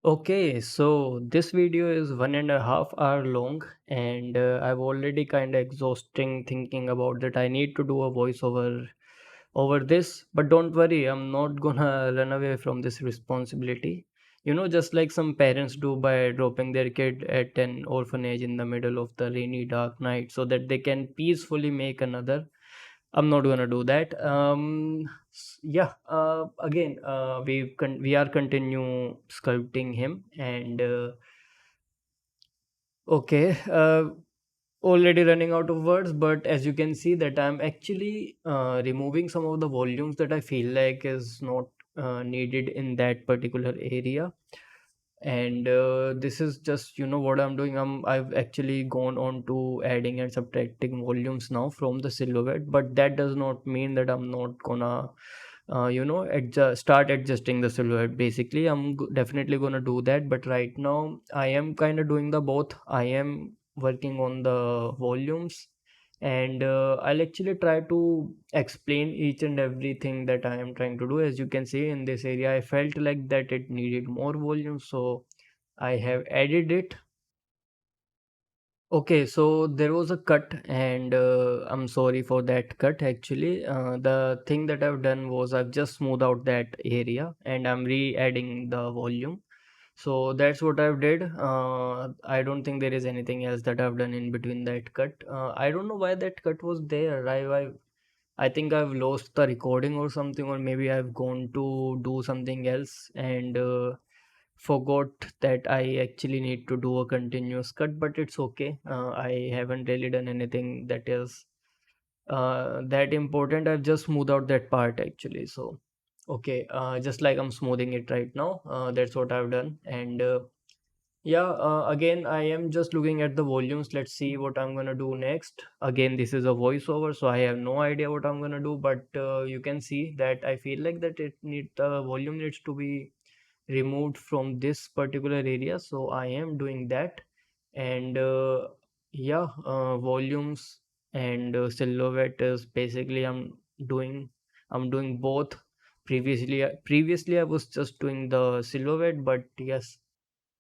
Okay, so this video is 1.5 hour long, and I've already kind of exhausting thinking about that. I need to do a voiceover over this, but don't worry, I'm not gonna run away from this responsibility. Just like some parents do by dropping their kid at an orphanage in the middle of the rainy dark night so that they can peacefully make another. I'm not gonna do that. Yeah. Again, we are continue sculpting him, and okay. Already running out of words, but as you can see that I'm actually removing some of the volumes that I feel like is not needed in that particular area. And this is just what I'm doing. I've actually gone on to adding and subtracting volumes now from the silhouette, but that does not mean that I'm not gonna start adjusting the silhouette. Basically, definitely gonna do that, but right now I am kind of doing the both. I am working on the volumes, and I'll actually try to explain each and everything that I am trying to do. As you can see in this area, I felt like that it needed more volume, so I have added it. Okay, so there was a cut, and I'm sorry for that cut. Actually, the thing that I've done was I've just smoothed out that area, and I'm re-adding the volume. So that's what I've did. I don't think there is anything else that I've done in between that cut. I don't know why that cut was there. I think I've lost the recording or something, or maybe I've gone to do something else and forgot that I actually need to do a continuous cut, but it's okay. I haven't really done anything that is that important. I've just smoothed out that part actually. So, okay, just like I'm smoothing it right now, that's what I've done. And yeah, again, I am just looking at the volumes. Let's see what I'm gonna do next. Again, this is a voiceover, so I have no idea what I'm gonna do, but you can see that I feel like that the volume needs to be removed from this particular area, so I am doing that. And yeah, volumes and silhouette is basically I'm doing both. Previously I was just doing the silhouette, but yes,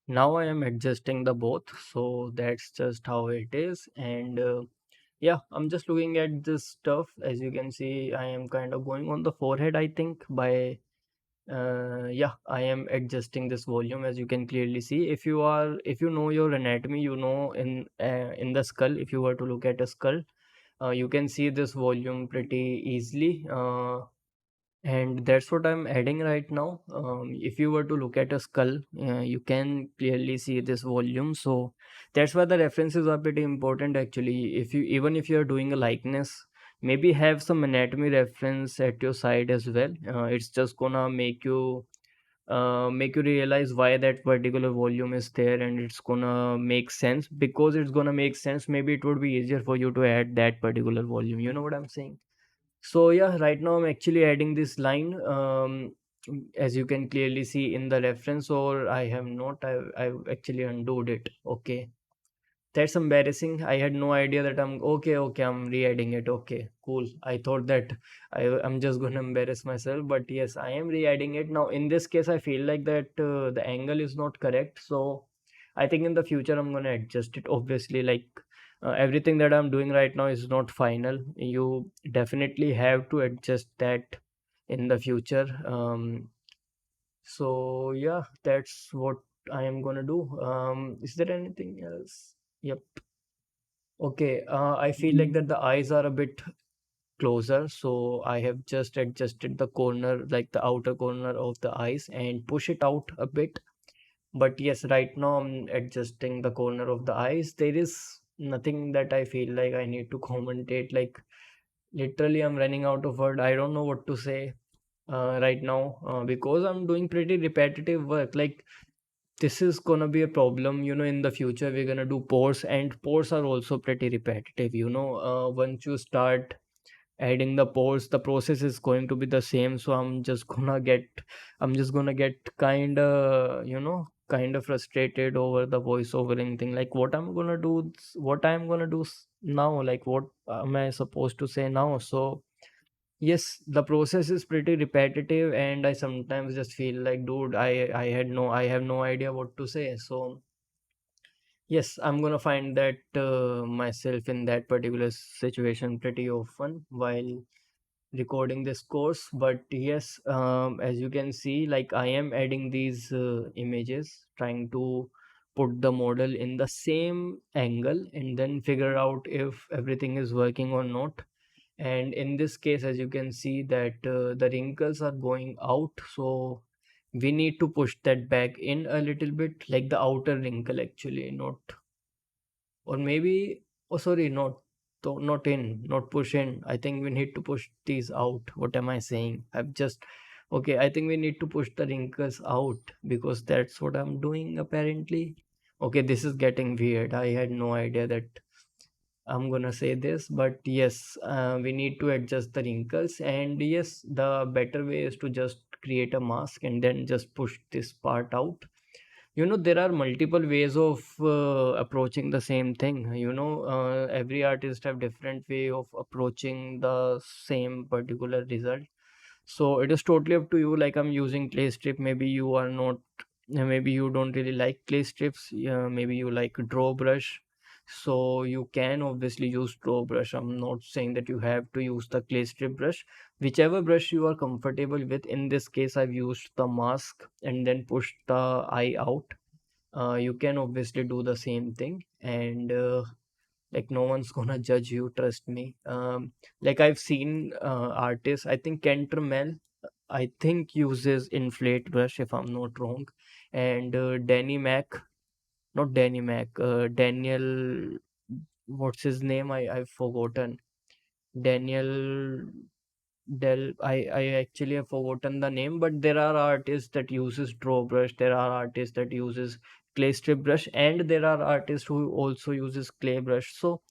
now I am adjusting the both, so that's just how it is. And yeah, I'm just looking at this stuff. As you can see, I am kind of going on the forehead, I think, by yeah, I am adjusting this volume. As you can clearly see, if you know your anatomy, in the skull, if you were to look at a skull, you can see this volume pretty easily. And that's what I'm adding right now. If you were to look at a skull, you can clearly see this volume. So that's why the references are pretty important actually. If you're doing a likeness, maybe have some anatomy reference at your side as well. It's just gonna make you realize why that particular volume is there, and it's gonna make sense. Because it's gonna make sense, maybe it would be easier for you to add that particular volume. You know what I'm saying? So yeah, right now I'm actually adding this line, as you can clearly see in the reference, or I have not. I've actually undone it. Okay, that's embarrassing. I had no idea that I'm okay. Okay, I'm re-adding it. Okay, cool. I thought that I'm just gonna embarrass myself, but yes, I am re-adding it. Now in this case, I feel like that the angle is not correct. So I think in the future I'm gonna adjust it. Obviously, like everything that I'm doing right now is not final. You definitely have to adjust that in the future. So yeah, that's what I am gonna do. Is there anything else? Yep. Okay, I feel like that the eyes are a bit closer, so I have just adjusted the corner, like the outer corner of the eyes, and push it out a bit. But yes, right now I'm adjusting the corner of the eyes. There is nothing that I feel like I need to commentate. Like literally, I'm running out of word. I don't know what to say right now because I'm doing pretty repetitive work. Like this is gonna be a problem, in the future. We're gonna do pores, and pores are also pretty repetitive. Once you start adding the pores, the process is going to be the same. So I'm just gonna get kind of frustrated over the voiceovering thing. Like what I'm gonna do now, like what am I supposed to say now? So Yes, the process is pretty repetitive, and I sometimes just feel like, dude, I have no idea what to say. So yes, I'm gonna find that myself in that particular situation pretty often while recording this course. But yes, as you can see, like I am adding these images, trying to put the model in the same angle and then figure out if everything is working or not. And in this case, as you can see that the wrinkles are going out, so we need to push that back in a little bit, like the outer wrinkle actually, not, or maybe, oh sorry, not in, not push in. I think we need to push these out. What am I saying? I've just, okay, I think we need to push the wrinkles out because that's what I'm doing apparently. Okay, this is getting weird. I had no idea that I'm gonna say this, but yes, we need to adjust the wrinkles, and yes, the better way is to just create a mask and then just push this part out. You know, there are multiple ways of approaching the same thing. You know, every artist have different way of approaching the same particular result. So it is totally up to you. Like I'm using clay strip. Maybe you are not. Maybe you don't really like clay strips. Maybe you like draw brush. So you can obviously use draw brush. I'm not saying that you have to use the clay strip brush. Whichever brush you are comfortable with. In this case, I've used the mask and then pushed the eye out. You can obviously do the same thing, and like no one's gonna judge you, trust me. Like I've seen artists, I think Kentermel, I think uses inflate brush if I'm not wrong, and Danny Mac, not Danny Mac, Daniel, what's his name? I've forgotten. Daniel I actually have forgotten the name, but there are artists that uses draw brush, there are artists that uses clay strip brush, and there are artists who also uses clay brush. So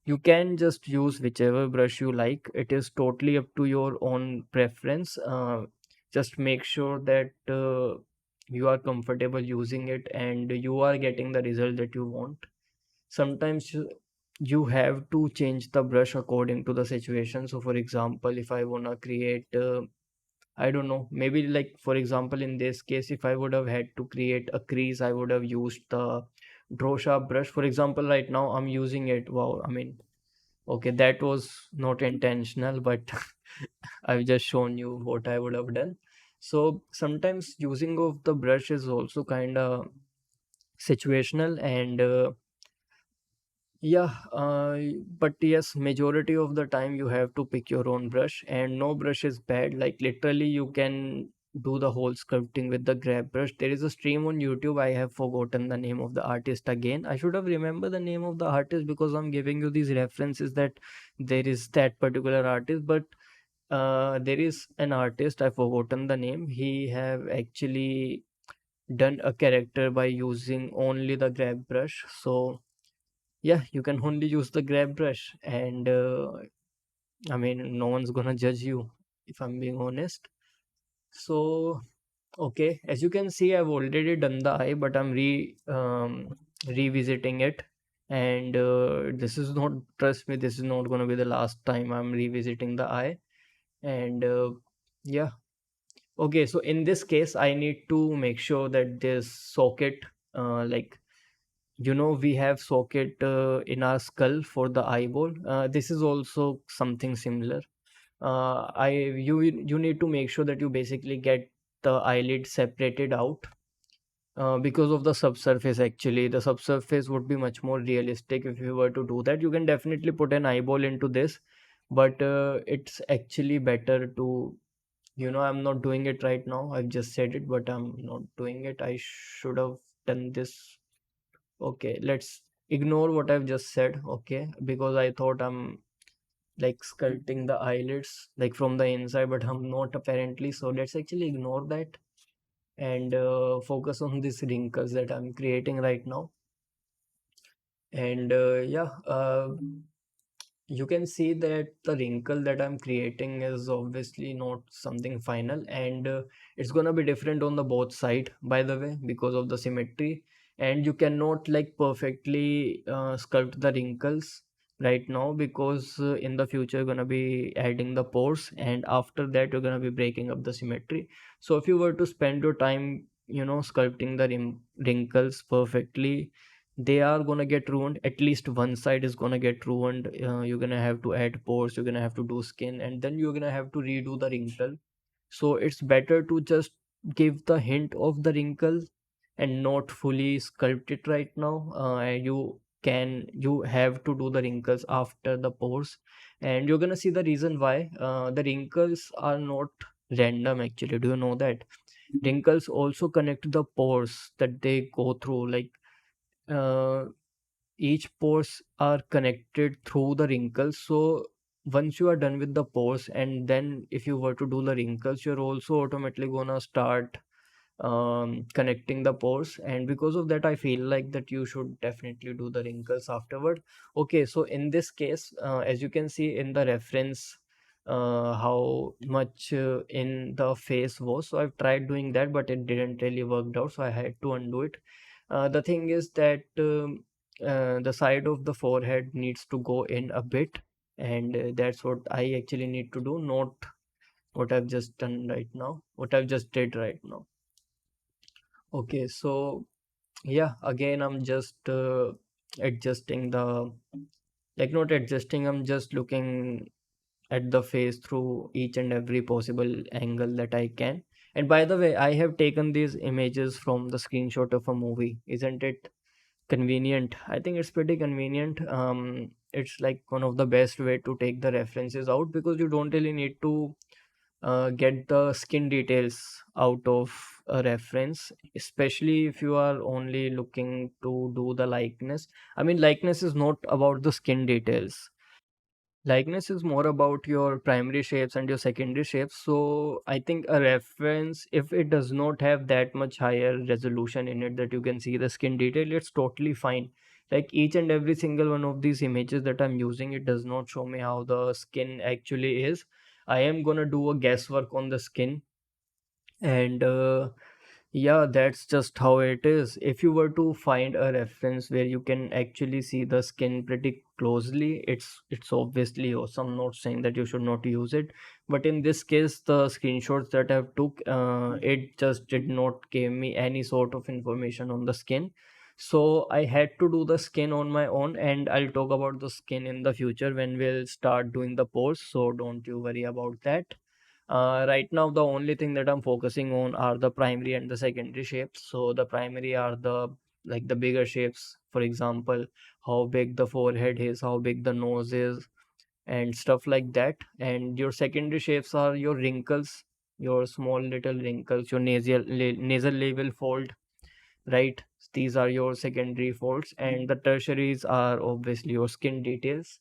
you can just use whichever brush you like. It is totally up to your own preference. Just make sure that you are comfortable using it and you are getting the result that you want. Sometimes you have to change the brush according to the situation. So for example, if I want to create I don't know, maybe like for example in this case, if I would have had to create a crease, I would have used the draw sharp brush. For example, right now I'm using it. Wow, I mean, okay, that was not intentional, but I've just shown you what I would have done. So sometimes using of the brush is also kind of situational, and yeah, but yes, majority of the time you have to pick your own brush, and no brush is bad. Like literally, you can do the whole sculpting with the grab brush. There is a stream on YouTube. I have forgotten the name of the artist again. I should have remembered the name of the artist because I'm giving you these references that there is that particular artist. But there is an artist. I've forgotten the name. He have actually done a character by using only the grab brush. So yeah, you can only use the grab brush, and I mean, no one's gonna judge you if I'm being honest. So okay, as you can see, I've already done the eye, but I'm revisiting it, and this is not, trust me, this is not gonna be the last time I'm revisiting the eye. And yeah, okay, so in this case I need to make sure that this socket, like, you know, we have socket in our skull for the eyeball. This is also something similar. I you need to make sure that you basically get the eyelid separated out because of the subsurface. Actually, the subsurface would be much more realistic if you were to do that. You can definitely put an eyeball into this, but it's actually better to, you know, I'm not doing it right now. I've just said it, but I'm not doing it. I should have done this. Okay, let's ignore what I've just said, okay? Because I thought I'm like sculpting the eyelids like from the inside, but I'm not apparently. So let's actually ignore that and focus on these wrinkles that I'm creating right now. And yeah, you can see that the wrinkle that I'm creating is obviously not something final, and it's gonna be different on the both side, by the way, because of the symmetry. And you cannot like perfectly sculpt the wrinkles. right now, because in the future you're gonna be adding the pores, and after that you're gonna be breaking up the symmetry. So if you were to spend your time, sculpting the wrinkles perfectly, they are gonna get ruined. At least one side is gonna get ruined. You're gonna have to add pores, you're gonna have to do skin, and then you're gonna have to redo the wrinkle. So it's better to just give the hint of the wrinkle and not fully sculpt it right now. And you have to do the wrinkles after the pores, and you're gonna see the reason why. The wrinkles are not random actually. Do you know that wrinkles also connect the pores that they go through? Like, uh, each pores are connected through the wrinkles. So once you are done with the pores, and then if you were to do the wrinkles, you're also automatically gonna start connecting the pores, and because of that I feel like that you should definitely do the wrinkles afterward. Okay, so in this case, as you can see in the reference, how much in the face was, so I've tried doing that, but it didn't really worked out, so I had to undo it. The thing is that the side of the forehead needs to go in a bit, and that's what I actually need to do, not what I've just done right now, what I've just did right now. Okay, so yeah, again, I'm just adjusting the, like, not adjusting, I'm just looking at the face through each and every possible angle that I can. And by the way, I have taken these images from the screenshot of a movie. Isn't it convenient? I think it's pretty convenient. It's like one of the best way to take the references out, because you don't really need to get the skin details out of a reference, especially if you are only looking to do the likeness. I mean, likeness is not about the skin details. Likeness is more about your primary shapes and your secondary shapes. So I think a reference, if it does not have that much higher resolution in it that you can see the skin detail, it's totally fine. Like each and every single one of these images that I'm using, it does not show me how the skin actually is. I am gonna do a guesswork on the skin, and yeah, that's just how it is. If you were to find a reference where you can actually see the skin pretty closely, it's obviously awesome. I'm not saying that you should not use it, but in this case, the screenshots that I've took, it just did not give me any sort of information on the skin. So I had to do the skin on my own, and I'll talk about the skin in the future when we'll start doing the pose. So don't you worry about that. Right now, the only thing that I'm focusing on are the primary and the secondary shapes. So the primary are the, like, the bigger shapes. For example, how big the forehead is, how big the nose is, and stuff like that. And your secondary shapes are your wrinkles, your small little wrinkles, your nasal level fold, right? These are your secondary folds, and the tertiaries are obviously your skin details.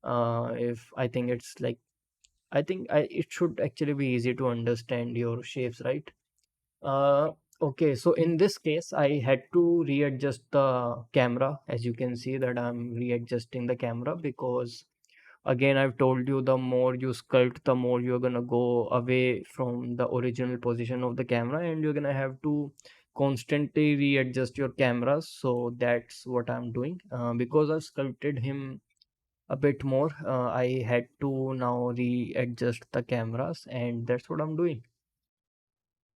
If I think it's like, it should actually be easy to understand your shapes, right? Uh, okay, so in this case, I had to readjust the camera. As you can see that I'm readjusting the camera, because again, I've told you, the more you sculpt, the more you're gonna go away from the original position of the camera, and you're gonna have to constantly readjust your cameras. So that's what I'm doing. Because I've sculpted him a bit more, I had to now readjust the cameras, and that's what I'm doing.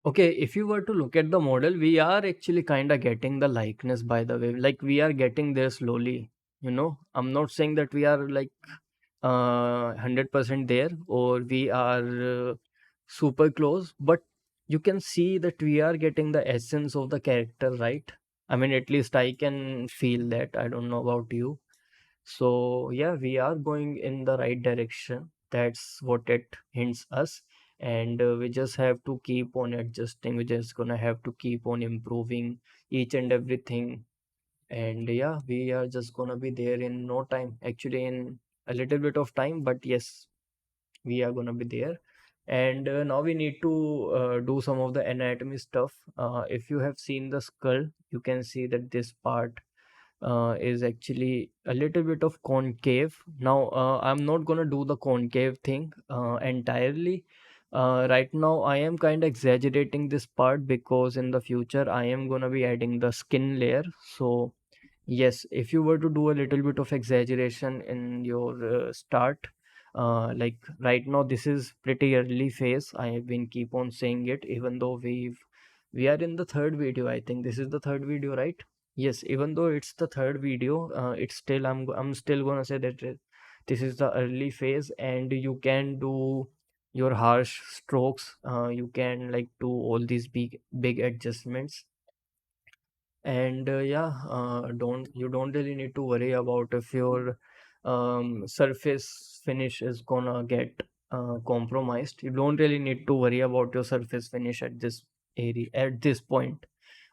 Okay, if you were to look at the model, we are actually kind of getting the likeness, by the way. Like, we are getting there slowly. I'm not saying that we are like 100% there, or we are super close, but you can see that we are getting the essence of the character, right? I mean, at least I can feel that. I don't know about you. So yeah, we are going in the right direction. That's what it hints us. And we just have to keep on adjusting. We're just gonna have to keep on improving each and everything. And yeah, we are just gonna be there in no time. Actually, in a little bit of time, but yes, we are gonna be there. And now we need to do some of the anatomy stuff. If you have seen the skull, you can see that this part is actually a little bit of concave. Now, I'm not gonna do the concave thing entirely. Right now, I am kind of exaggerating this part, because in the future, I am gonna be adding the skin layer. So Yes, if you were to do a little bit of exaggeration in your start, like right now, this is pretty early phase. I have been keep on saying it, even though we are in the third video. I think this is the third video, right? Yes, even though it's the third video, it's still I'm still gonna say that this is the early phase, and you can do your harsh strokes. You can like do all these big adjustments, and yeah, don't you don't really need to worry about if your surface finish is gonna get compromised. You don't really need to worry about your surface finish at this area at this point.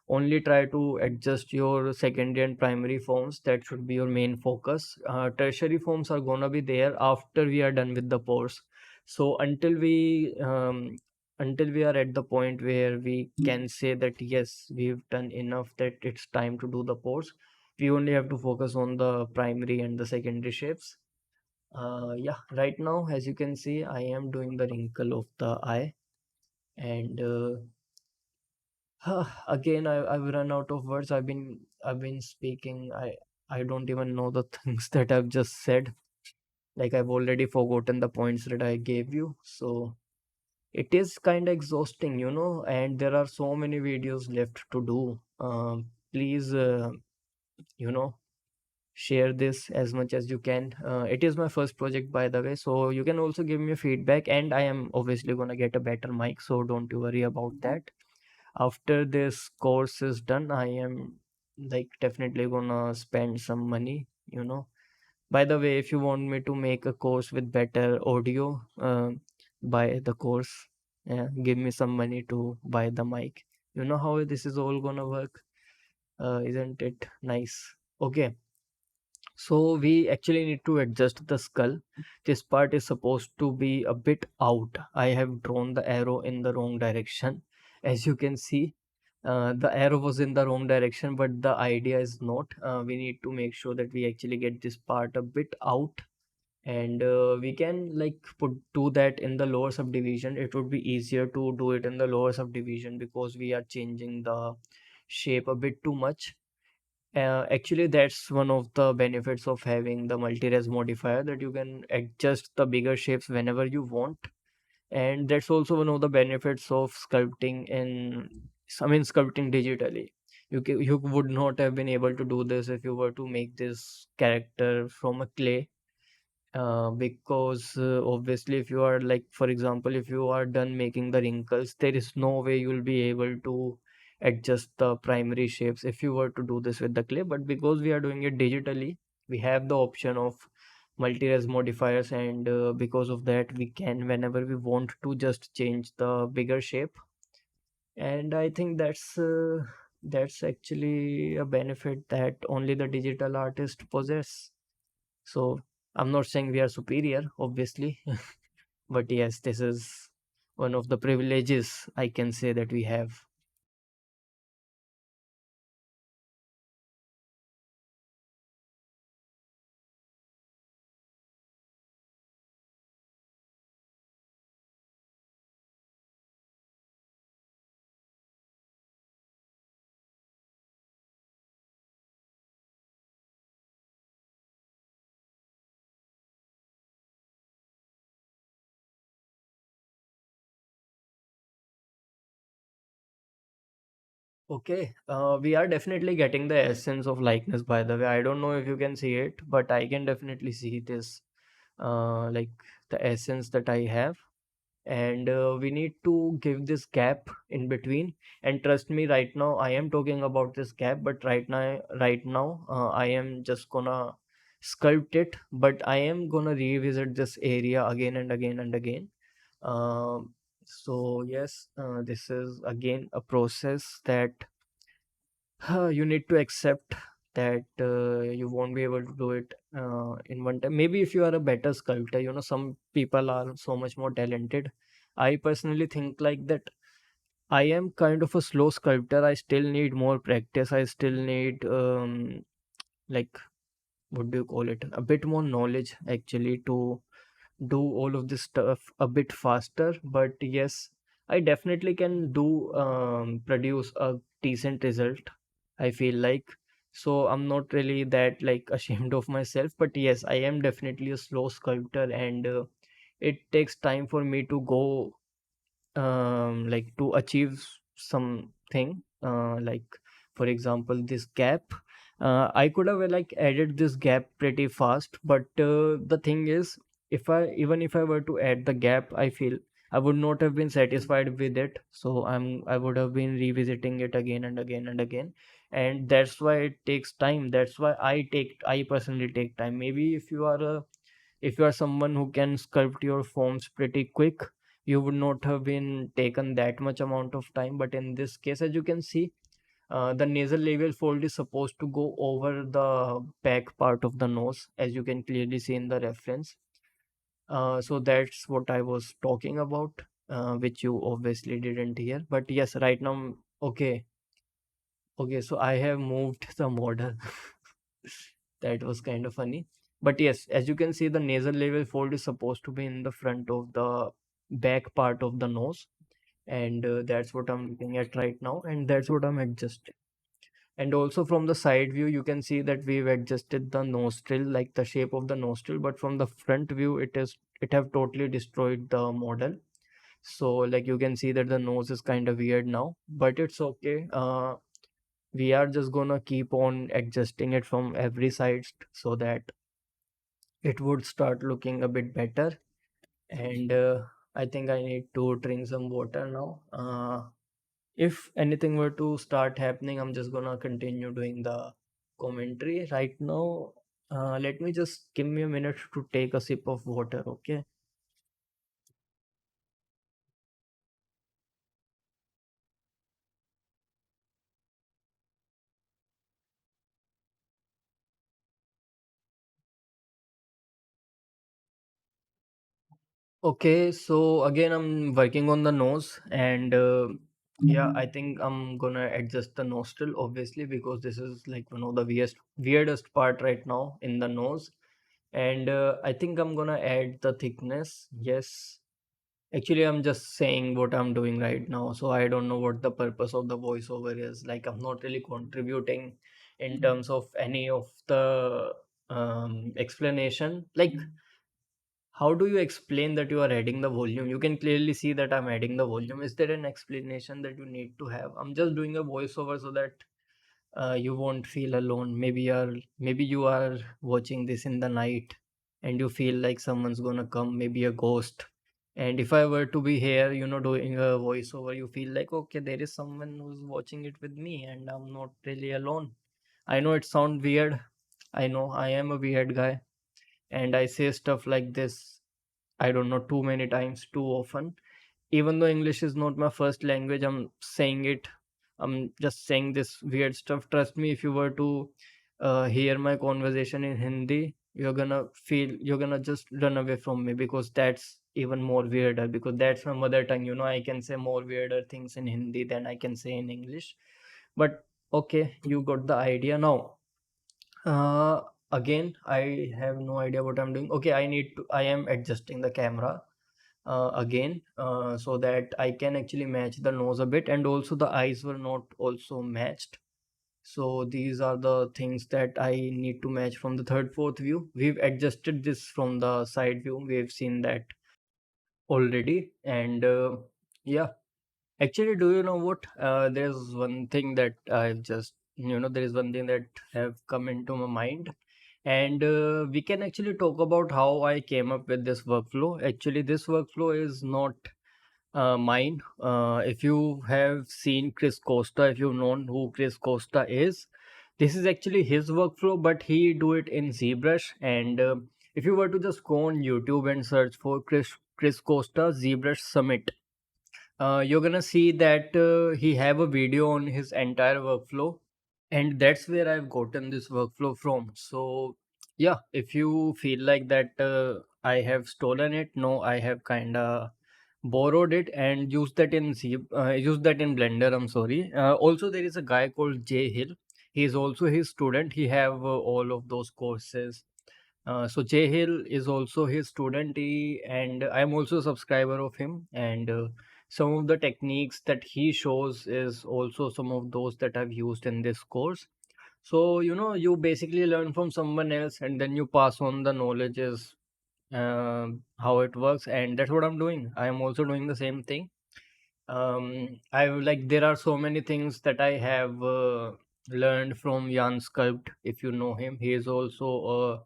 Only try to adjust your secondary and primary forms. That should be your main focus. Tertiary forms are gonna be there after we are done with the pores. So until we are at the point where we can say that yes, we've done enough, that it's time to do the pores, we only have to focus on the primary and the secondary shapes. Yeah, right now, as you can see, I am doing the wrinkle of the eye, and again, I've run out of words. I've been speaking. I don't even know the things that I've just said. Like I've already forgotten the points that I gave you. So it is kind of exhausting, and there are so many videos left to do. Please, you know, share this as much as you can. It is my first project, by the way, so you can also give me feedback, and I am obviously gonna get a better mic, so don't you worry about that. After this course is done, I am like definitely gonna spend some money, by the way, if you want me to make a course with better audio, buy the course. Yeah, give me some money to buy the mic. You know how this is all gonna work, isn't it nice? Okay, so we actually need to adjust the skull. This part is supposed to be a bit out. I have drawn the arrow in the wrong direction. As you can see, the arrow was in the wrong direction, but the idea is not. We need to make sure that we actually get this part a bit out, and we can like put do that in the lower subdivision. It would be easier to do it in the lower subdivision because we are changing the shape a bit too much. Actually, that's one of the benefits of having the multi-res modifier, that you can adjust the bigger shapes whenever you want. And that's also one of the benefits of sculpting sculpting digitally. You would not have been able to do this if you were to make this character from a clay, because obviously if you are like, for example, if you are done making the wrinkles, there is no way you'll be able to adjust the primary shapes if you were to do this with the clay. But because we are doing it digitally, we have the option of multi-res modifiers, and because of that we can, whenever we want to, just change the bigger shape. And I think that's actually a benefit that only the digital artist possess. So I'm not saying we are superior, obviously, but yes, this is one of the privileges I can say that we have. Okay, we are definitely getting the essence of likeness, by the way. I don't know if you can see it, but I can definitely see this, like the essence that I have. And we need to give this gap in between. And trust me, right now I am talking about this gap, but right now I am just gonna sculpt it, but I am gonna revisit this area again and again and again. So yes, this is again a process that you need to accept, that you won't be able to do it in one time. Maybe if you are a better sculptor, some people are so much more talented. I personally think like that. I am kind of a slow sculptor. I still need more practice. I still need like, what do you call it, a bit more knowledge actually, to do all of this stuff a bit faster. But yes, I definitely can do produce a decent result, I feel like. So I'm not really that like ashamed of myself, but yes, I am definitely a slow sculptor, and it takes time for me to go like to achieve something, like for example this gap. I could have like added this gap pretty fast, but the thing is, if I even if I were to add the gap, I feel I would not have been satisfied with it, so I would have been revisiting it again and again and again. And that's why it takes time. That's why I personally take time. Maybe if you are someone who can sculpt your forms pretty quick, you would not have been taken that much amount of time. But in this case, as you can see, the nasal labial fold is supposed to go over the back part of the nose, as you can clearly see in the reference. So that's what I was talking about, which you obviously didn't hear. But yes, right now, okay, okay, so I have moved the model. That was kind of funny. But yes, as you can see, the nasal labial fold is supposed to be in the front of the back part of the nose, and that's what I'm looking at right now, and that's what I'm adjusting. And also from the side view, you can see that we've adjusted the nostril, like the shape of the nostril, but from the front view, it have totally destroyed the model. So like you can see that the nose is kind of weird now, but it's okay. We are just gonna keep on adjusting it from every side so that it would start looking a bit better. And I think I need to drink some water now. If anything were to start happening, I'm just gonna continue doing the commentary right now. Let me just give me a minute to take a sip of water, okay? Okay, so again, I'm working on the nose, and yeah, I think I'm gonna adjust the nostril obviously, because this is like one of the weirdest part right now in the nose. And I think I'm gonna add the thickness. Yes, actually, I'm just saying what I'm doing right now, so I don't know what the purpose of the voiceover is. Like, I'm not really contributing in terms of any of the explanation. Like, how do you explain that you are adding the volume? You can clearly see that I'm adding the volume. Is there an explanation that you need to have? I'm just doing a voiceover so that you won't feel alone. Maybe you are watching this in the night and you feel like someone's gonna come, maybe a ghost. And if I were to be here, doing a voiceover, you feel like, okay, there is someone who's watching it with me and I'm not really alone. I know it sounds weird. I know I am a weird guy, and I say stuff like this, I don't know, too many times, too often. Even though English is not my first language, I'm just saying this weird stuff. Trust me, if you were to hear my conversation in Hindi, you're gonna just run away from me, because that's even more weirder, because that's my mother tongue. I can say more weirder things in Hindi than I can say in English. But okay, you got the idea now. Uh, Again, I have no idea what I'm doing. Okay, I am adjusting the camera again, so that I can actually match the nose a bit, and also the eyes were not also matched. So these are the things that I need to match from the third, fourth view. We've adjusted this from the side view. We've seen that already, and yeah. Actually, do you know what? There's one thing that I've just, there is one thing that have come into my mind, and we can actually talk about how I came up with this workflow. Actually, this workflow is not mine. If you have seen Chris Costa, if you've known who Chris Costa is, this is actually his workflow, but he do it in ZBrush. And if you were to just go on YouTube and search for Chris Costa ZBrush Summit, you're gonna see that he have a video on his entire workflow, and that's where I've gotten this workflow from. So yeah, if you feel like that I have stolen it, no, I have kind of borrowed it and used that in Blender. I'm sorry. Also, there is a guy called Jay Hill. He's also his student. He have all of those courses. So Jay Hill is also his student, and I'm also a subscriber of him. And some of the techniques that he shows is also some of those that I've used in this course. So, you basically learn from someone else and then you pass on the knowledge is how it works. And that's what I'm doing. I am also doing the same thing. I like there are so many things that I have learned from Jan Sculpt. If you know him, he is also a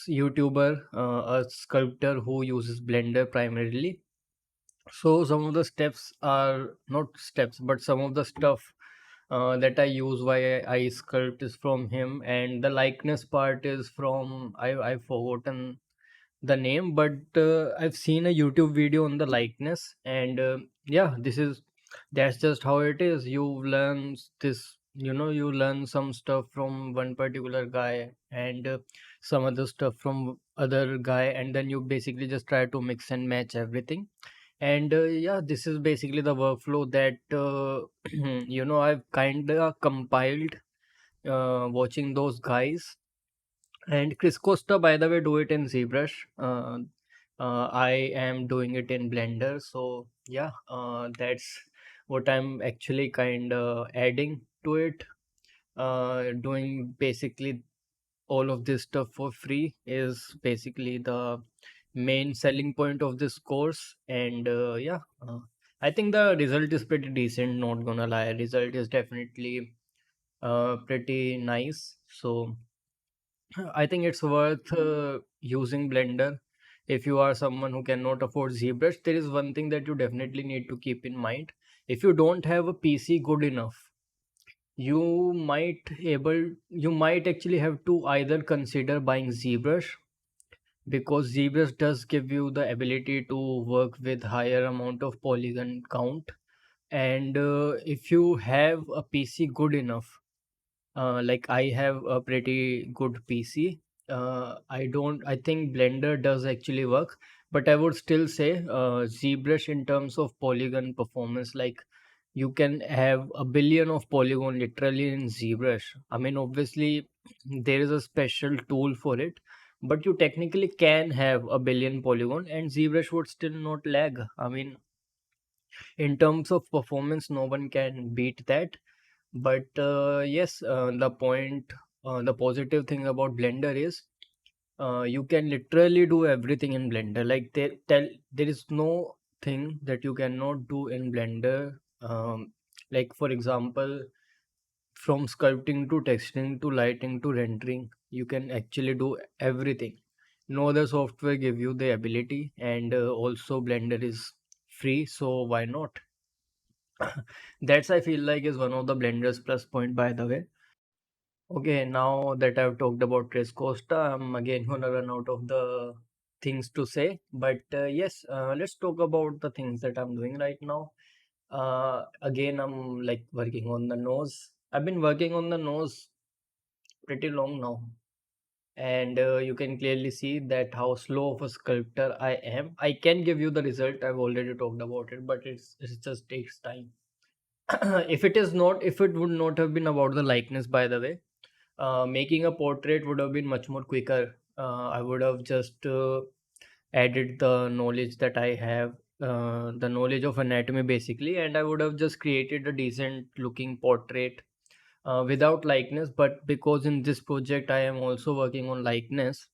YouTuber, a sculptor who uses Blender primarily. So some of the steps are not steps, but some of the stuff that I use why I sculpt is from him, and the likeness part is from I've forgotten the name, but I've seen a YouTube video on the likeness, and yeah, that's just how it is. You learn this, you learn some stuff from one particular guy and some other stuff from other guy, and then you basically just try to mix and match everything. And yeah, this is basically the workflow that I've kind of compiled watching those guys. And Chris Costa, by the way, do it in ZBrush. I am doing it in Blender. So yeah, that's what I'm actually kind of adding to it. Doing basically all of this stuff for free is basically the main selling point of this course. And yeah, I think the result is pretty decent. Not gonna lie, result is definitely pretty nice. So I think it's worth using Blender. If you are someone who cannot afford ZBrush, there is one thing that you definitely need to keep in mind. If you don't have a PC good enough, you might actually have to either consider buying ZBrush, because ZBrush does give you the ability to work with higher amount of polygon count. And if you have a PC good enough, like I have a pretty good PC. I think Blender does actually work, but I would still say ZBrush in terms of polygon performance, like you can have a billion of polygon literally in ZBrush. I mean, obviously there is a special tool for it, but you technically can have a billion polygon and ZBrush would still not lag. I mean, in terms of performance, no one can beat that. But yes, the positive thing about Blender is you can literally do everything in Blender. Like there is no thing that you cannot do in Blender. Like for example, from sculpting to texturing to lighting to rendering, you can actually do everything. No other software give you the ability, and also Blender is free, so why not? That's I feel like is one of the Blender's plus point, by the way. Okay, now that I've talked about Tres Costa, I'm again gonna run out of the things to say. But yes, let's talk about the things that I'm doing right now. Again, I'm like working on the nose. I've been working on the nose pretty long now, and you can clearly see that how slow of a sculptor I am. I can give you the result. I've already talked about it, but it just takes time. If it would not have been about the likeness, by the way, making a portrait would have been much more quicker. I would have just added the knowledge that I have, the knowledge of anatomy basically, and I would have just created a decent looking portrait without likeness. But because in this project I am also working on likeness,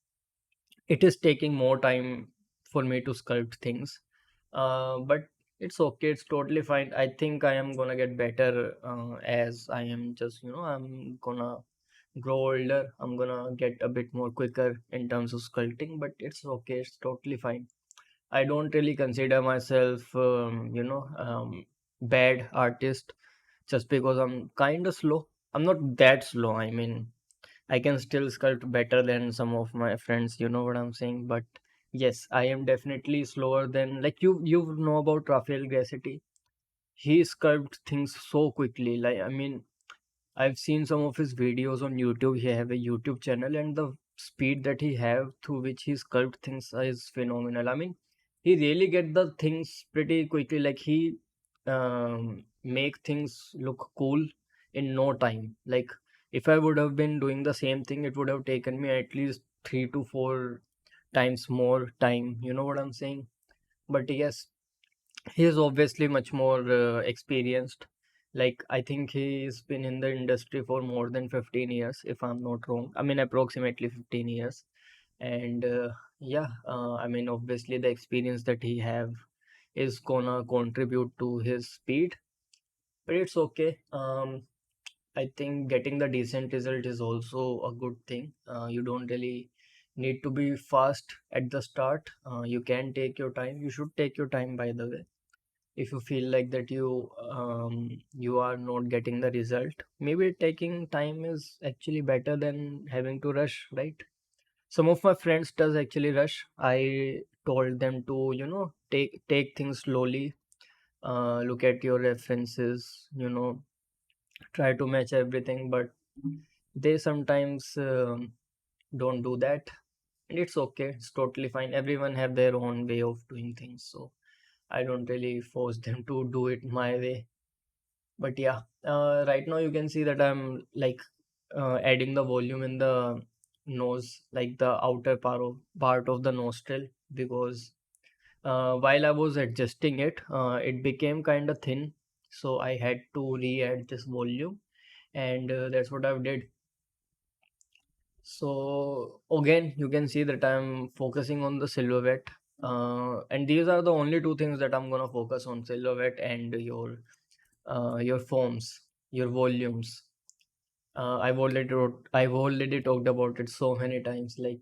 it is taking more time for me to sculpt things. But it's okay, it's totally fine. I think I am gonna get better as I am just, I'm gonna grow older. I'm gonna get a bit more quicker in terms of sculpting, but it's okay, it's totally fine. I don't really consider myself bad artist just because I'm kind of slow. I'm not that slow. I mean, I can still sculpt better than some of my friends, you know what I'm saying? But yes, I am definitely slower than, like, you know about Rafael Gracietti. He sculpts things so quickly. Like, I mean, I've seen some of his videos on YouTube. He have a YouTube channel, and the speed that he have through which he sculpt things is phenomenal. I mean, he really get the things pretty quickly. Like he make things look cool in no time. Like if I would have been doing the same thing, it would have taken me at least 3 to 4 times more time. You know what I'm saying? But yes, he is obviously much more experienced, Like I think he's been in the industry for more than 15 years, if I'm not wrong. I mean, approximately 15 years. And yeah, I mean, obviously the experience that he have is gonna contribute to his speed, but it's okay. I think getting the decent result is also a good thing. You don't really need to be fast at the start. You can take your time. You should take your time, by the way. If you feel like that you are not getting the result, maybe taking time is actually better than having to rush, right? Some of my friends does actually rush. I told them to, take things slowly. Look at your references, try to match everything, but they sometimes don't do that, and it's okay. It's totally fine. Everyone have their own way of doing things, so I don't really force them to do it my way. But yeah, right now you can see that I'm like adding the volume in the nose, like the outer part of the nostril, because while I was adjusting it, it became kind of thin, so I had to re-add this volume, and that's what I've did. So again, you can see that I'm focusing on the silhouette, and these are the only two things that I'm gonna focus on: silhouette and your forms, your volumes. I've already talked about it so many times. Like,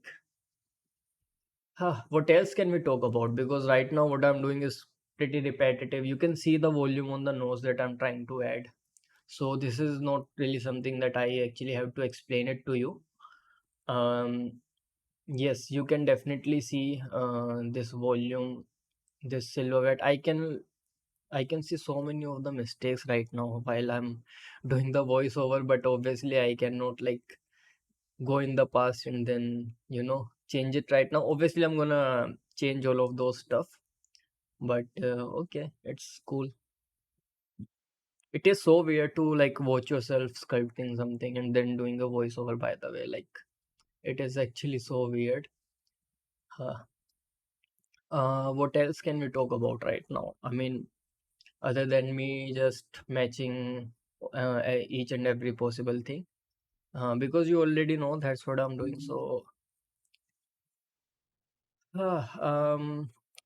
what else can we talk about? Because right now what I'm doing is pretty repetitive. You can see the volume on the nose that I'm trying to add. So this is not really something that I actually have to explain it to you. Um, yes, you can definitely see this volume, this silhouette. I can see so many of the mistakes right now while I'm doing the voiceover, but obviously I cannot like go in the past and then change it right now. Obviously I'm gonna change all of those stuff, but okay, it's cool. It is so weird to like watch yourself sculpting something and then doing a voiceover, by the way. Like, it is actually so weird. Huh. What else can we talk about right now? I mean, other than me just matching each and every possible thing, because you already know that's what I'm doing. So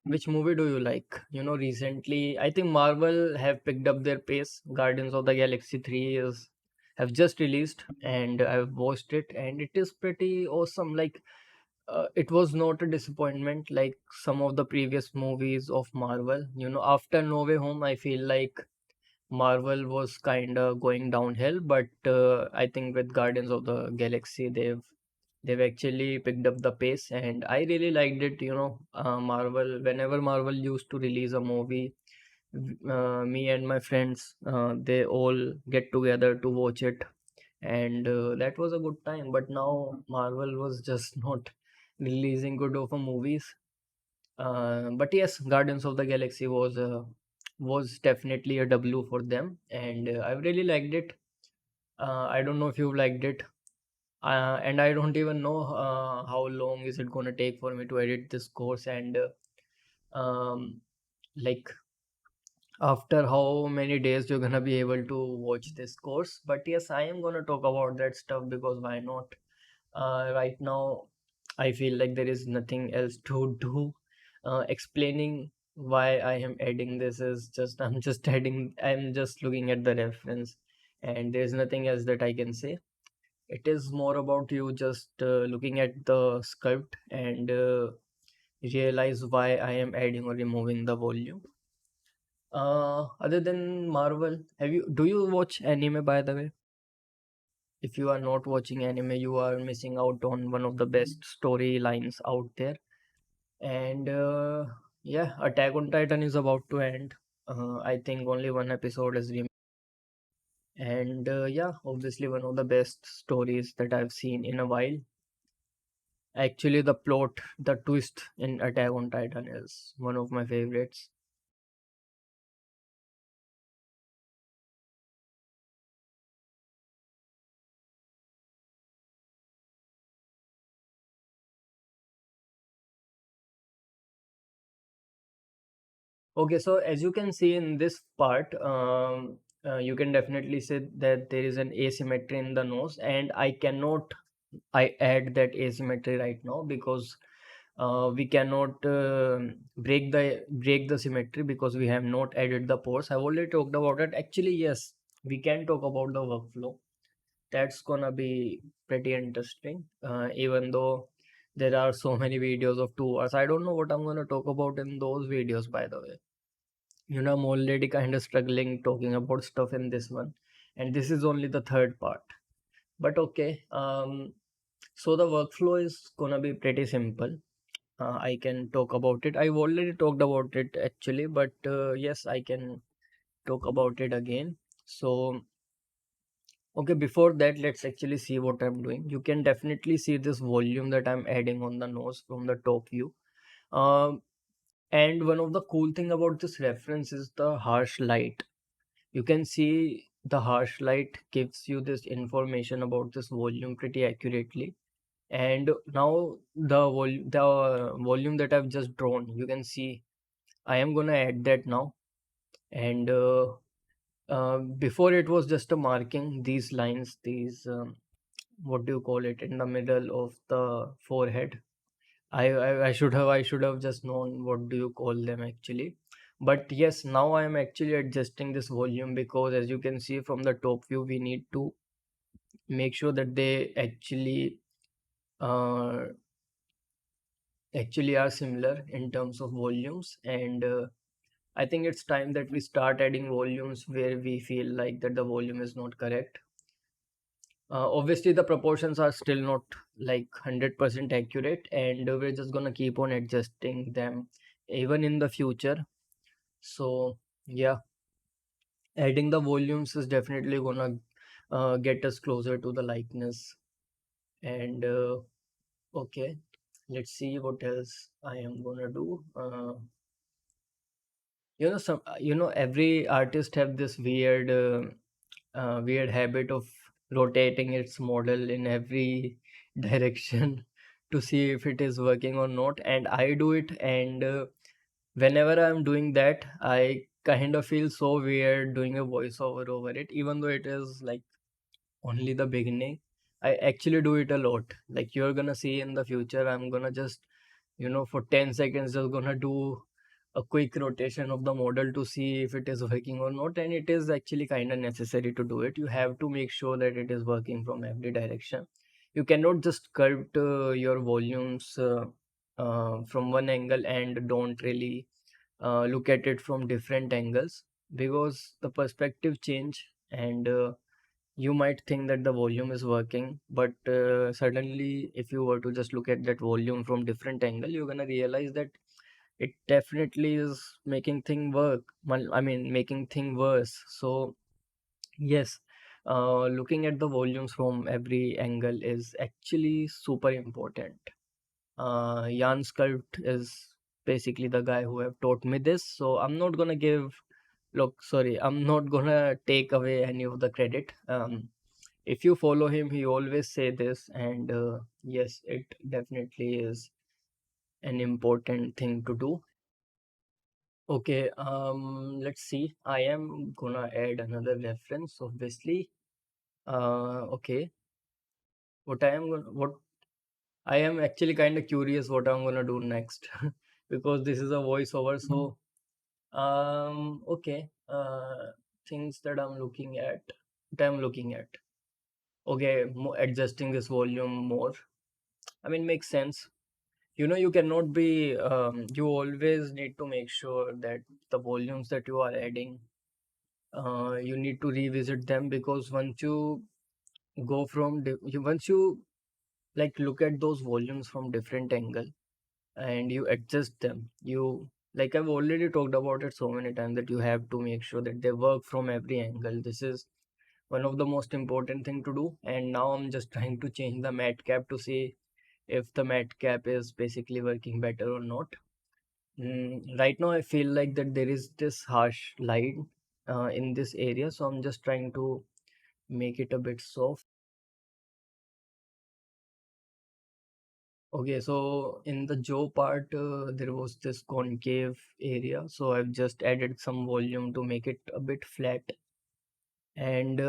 which movie do you like? Recently, I think Marvel have picked up their pace. Guardians of the Galaxy 3 is have just released, and I've watched it, and it is pretty awesome. Like, it was not a disappointment like some of the previous movies of Marvel. After No Way Home, I feel like Marvel was kind of going downhill, but I think with Guardians of the Galaxy, they've actually picked up the pace, and I really liked it. Marvel, whenever Marvel used to release a movie, me and my friends, they all get together to watch it, and that was a good time. But now Marvel was just not releasing good of a movies. But yes, Guardians of the Galaxy was definitely a W for them, and I really liked it. I don't know if you liked it, and I don't even know how long is it gonna take for me to edit this course, and like after how many days you're gonna be able to watch this course. But yes, I am gonna talk about that stuff because why not? Right now, I feel like there is nothing else to do. Explaining why I am adding this is just I'm just looking at the reference, and there's nothing else that I can say. It is more about you just looking at the sculpt and realize why I am adding or removing the volume. Other than Marvel, do you watch anime, by the way? If you are not watching anime, you are missing out on one of the best storylines out there. And yeah, Attack on Titan is about to end. I think only one episode is remaining. And yeah, obviously one of the best stories that I've seen in a while. Actually, the plot, the twist in Attack on Titan is one of my favorites. Okay, so as you can see in this part, you can definitely say that there is an asymmetry in the nose, and I add that asymmetry right now because we cannot break the symmetry because we have not added the pores. I've already talked about it. Actually, yes, we can talk about the workflow. That's gonna be pretty interesting. Even though there are so many videos of 2 hours, I don't know what I'm gonna talk about in those videos. By the way, I'm already kind of struggling talking about stuff in this one, and this is only the third part. But okay, so the workflow is gonna be pretty simple. I can talk about it. I've already talked about it actually, but yes, I can talk about it again. So, okay, before that, let's actually see what I'm doing. You can definitely see this volume that I'm adding on the nose from the top view. Um, and one of the cool thing about this reference is the harsh light. You can see the harsh light gives you this information about this volume pretty accurately. And now the volume that I've just drawn, you can see I am gonna add that now. And before it was just a marking these lines, these what do you call it, in the middle of the forehead. I should have just known what do you call them actually. But yes, now I am actually adjusting this volume because as you can see from the top view, we need to make sure that they uh, actually are similar in terms of volumes. And I think it's time that we start adding volumes where we feel like that the volume is not correct. Obviously, the proportions are still not like 100% accurate, and we're just gonna keep on adjusting them even in the future. So, yeah, adding the volumes is definitely gonna get us closer to the likeness. And okay, let's see what else I am gonna do. Every artist have this weird habit of rotating its model in every direction to see if it is working or not, and I do it. And whenever I'm doing that, I kind of feel so weird doing a voiceover over it, even though it is like only the beginning. I actually do it a lot. Like you're gonna see in the future, I'm gonna just for 10 seconds just gonna do a quick rotation of the model to see if it is working or not. And it is actually kind of necessary to do it. You have to make sure that it is working from every direction. You cannot just sculpt your volumes from one angle and don't really look at it from different angles, because the perspective change. And you might think that the volume is working, but suddenly if you were to just look at that volume from different angle, you're gonna realize that it definitely is making thing work. Well, I mean, making thing worse. So yes, looking at the volumes from every angle is actually super important. Jan Sculpt is basically the guy who have taught me this, so I'm not gonna I'm not gonna take away any of the credit. If you follow him, he always say this. And yes, it definitely is an important thing to do. Okay, let's see. I am gonna add another reference, obviously. Okay, what I am actually kind of curious what I'm gonna do next because this is a voiceover. So, okay, things that I'm looking at. Okay, adjusting this volume more. I mean, makes sense. You cannot be, you always need to make sure that the volumes that you are adding, you need to revisit them, because once you go from once you like look at those volumes from different angle and you adjust them, you like I've already talked about it so many times that you have to make sure that they work from every angle. This is one of the most important thing to do. And now I'm just trying to change the matte cap to see if the matte cap is basically working better or not. Right now, I feel like that there is this harsh light in this area, so I'm just trying to make it a bit soft. Okay, so in the jaw part, there was this concave area, so I've just added some volume to make it a bit flat. And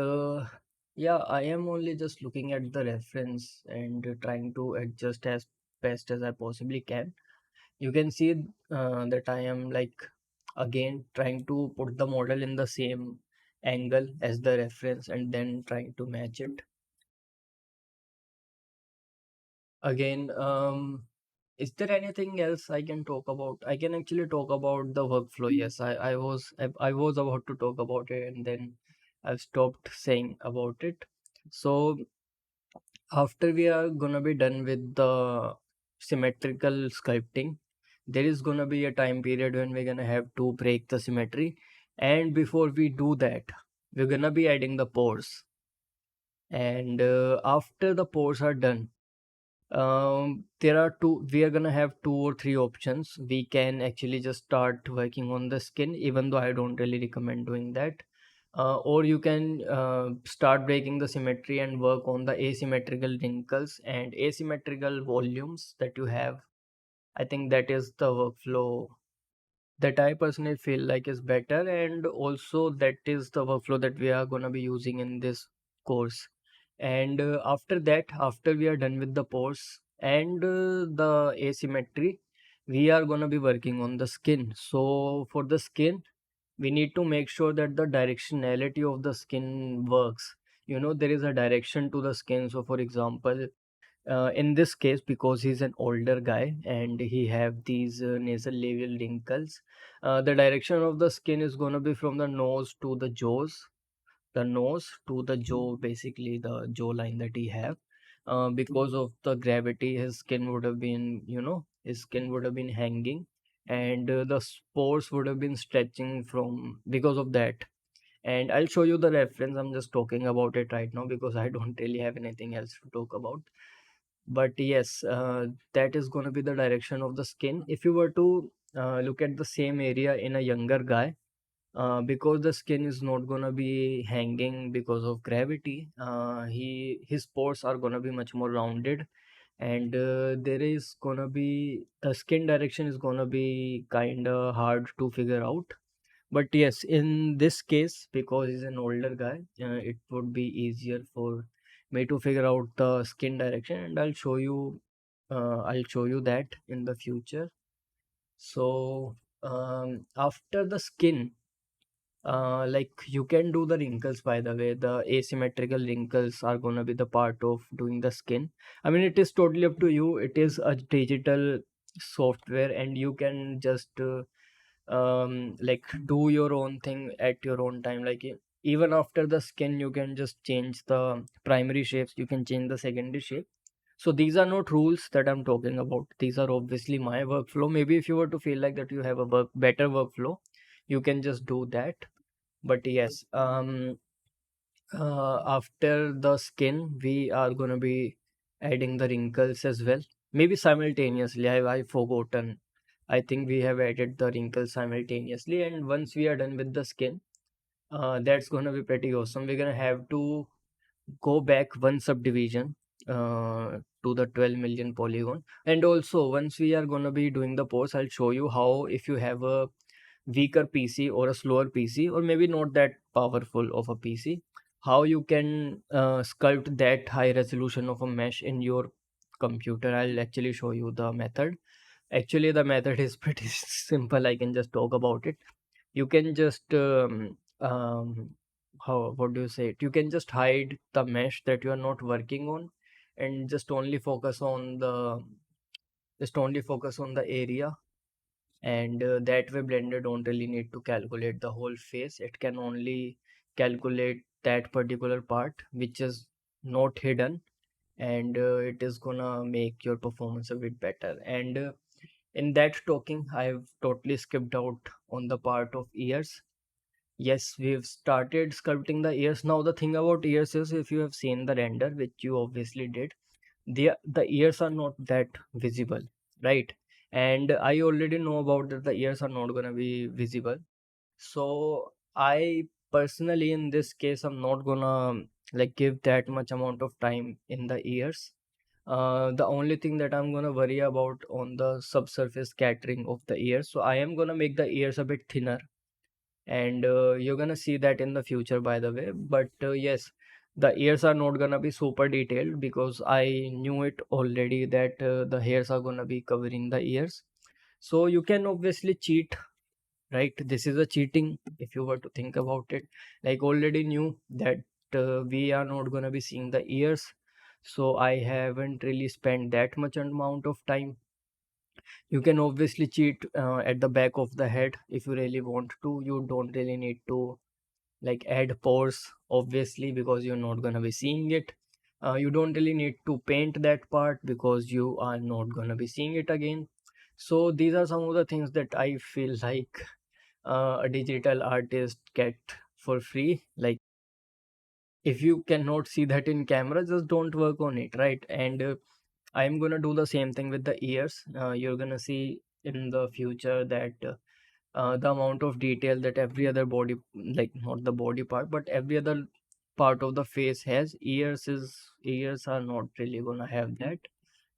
yeah, I am only just looking at the reference and trying to adjust as best as I possibly can. You can see that I am like again trying to put the model in the same angle as the reference and then trying to match it. Again, is there anything else I can talk about? I can actually talk about the workflow. Yes, I was about to talk about it and then I've stopped saying about it. So after we are gonna be done with the symmetrical sculpting, there is gonna be a time period when we're gonna have to break the symmetry. And before we do that, we're gonna be adding the pores. And after the pores are done, there are two, we are gonna have two or three options. We can actually just start working on the skin, even though I don't really recommend doing that. Or you can start breaking the symmetry and work on the asymmetrical wrinkles and asymmetrical volumes that you have. I think that is the workflow that I personally feel like is better, and also that is the workflow that we are gonna be using in this course. And after that, after we are done with the pores and the asymmetry, we are gonna be working on the skin. So for the skin, we need to make sure that the directionality of the skin works. You know, there is a direction to the skin. So for example, in this case, because he's an older guy and he have these nasal labial wrinkles, the direction of the skin is going to be from the nose to the jaws, the nose to the jaw, basically the jaw line that he have. Because of the gravity, his skin would have been, you know, his skin would have been hanging, and the spores would have been stretching from because of that. And I'll show you the reference. I'm just talking about it right now because I don't really have anything else to talk about. But yes, that is going to be the direction of the skin. If you were to look at the same area in a younger guy, because the skin is not going to be hanging because of gravity, his pores are going to be much more rounded, and there is going to be the skin direction is going to be kind of hard to figure out. But yes, in this case, because he's an older guy, it would be easier for me to figure out the skin direction, and I'll show you that in the future. So after the skin, like you can do the wrinkles, by the way. The asymmetrical wrinkles are gonna be the part of doing the skin. I mean, it is totally up to you. It is a digital software and you can just like do your own thing at your own time. Like even after the skin, you can just change the primary shapes, you can change the secondary shape. So these are not rules that I'm talking about. These are obviously my workflow. Maybe if you were to feel like that you have a better workflow, you can just do that. But yes, after the skin, we are gonna be adding the wrinkles as well. Maybe simultaneously. I forgotten. I think we have added the wrinkles simultaneously, and once we are done with the skin, that's gonna be pretty awesome. We're gonna have to go back one subdivision to the 12 million polygon. And also, once we are gonna be doing the pose, I'll show you how, if you have a weaker PC or a slower PC, or maybe not that powerful of a PC, how you can sculpt that high resolution of a mesh in your computer. I'll actually show you the method. Actually, the method is pretty simple. I can just talk about it. You can just how, what do you say it? You can just hide the mesh that you are not working on, and just only focus on the area. And that way blender don't really need to calculate the whole face. It can only calculate that particular part which is not hidden, and it is gonna make your performance a bit better. And in that talking, I've totally skipped out on the part of ears. Yes, we've started sculpting the ears. Now the thing about ears is, if you have seen the render, which you obviously did, the ears are not that visible, right? And I already know about that the ears are not gonna be visible. So I personally, in this case, I'm not gonna like give that much amount of time in the ears. The only thing that I'm gonna worry about on the subsurface scattering of the ears. So I am gonna make the ears a bit thinner, and you're gonna see that in the future, by the way. But yes, the ears are not gonna be super detailed because I knew it already that the hairs are gonna be covering the ears. So you can obviously cheat, right? This is a cheating if you were to think about it. Like, already knew that we are not gonna be seeing the ears, so I haven't really spent that much amount of time. You can obviously cheat at the back of the head if you really want to. You don't really need to like add pores, obviously, because you're not gonna be seeing it. You don't really need to paint that part because you are not gonna be seeing it again. So these are some of the things that I feel like a digital artist get for free. Like, if you cannot see that in camera, just don't work on it, right? And I'm gonna do the same thing with the ears. You're gonna see in the future that the amount of detail that every other body, like not the body part, but every other part of the face has, ears are not really gonna have that.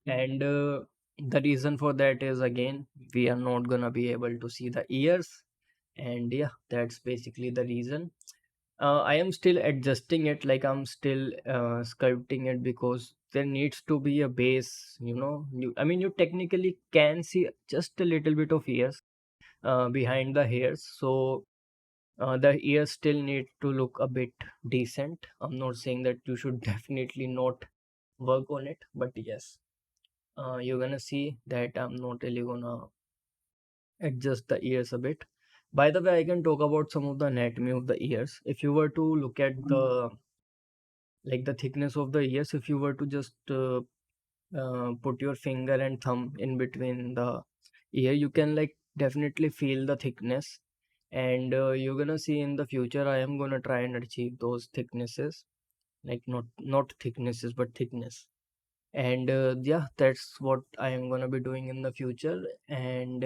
And the reason for that is, again, we are not gonna be able to see the ears. And yeah, that's basically the reason. I am still adjusting it, like I'm still sculpting it, because there needs to be a base, I mean, you technically can see just a little bit of ears behind the hairs. So the ears still need to look a bit decent. I'm not saying that you should definitely not work on it, but yes, you're gonna see that I'm not really gonna adjust the ears a bit. By the way, I can talk about some of the anatomy of the ears. If you were to look at the thickness of the ears, if you were to just put your finger and thumb in between the ear, you can like definitely feel the thickness. And you're gonna see in the future I am gonna try and achieve those thicknesses, like not thicknesses but thickness. And yeah, that's what I am gonna be doing in the future. And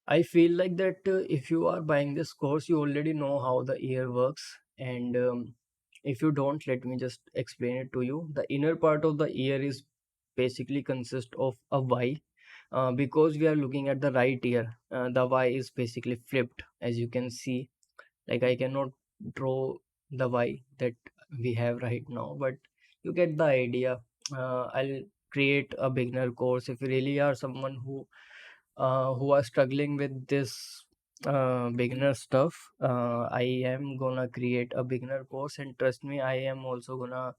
I feel like that if you are buying this course, you already know how the ear works. And if you don't, let me just explain it to you. The inner part of the ear is basically consist of a Y. Because we are looking at the right ear, the Y is basically flipped, as you can see. Like, I cannot draw the Y that we have right now, but you get the idea. I'll create a beginner course if you really are someone who are struggling with this beginner stuff. I am gonna create a beginner course, and trust me, I'm also gonna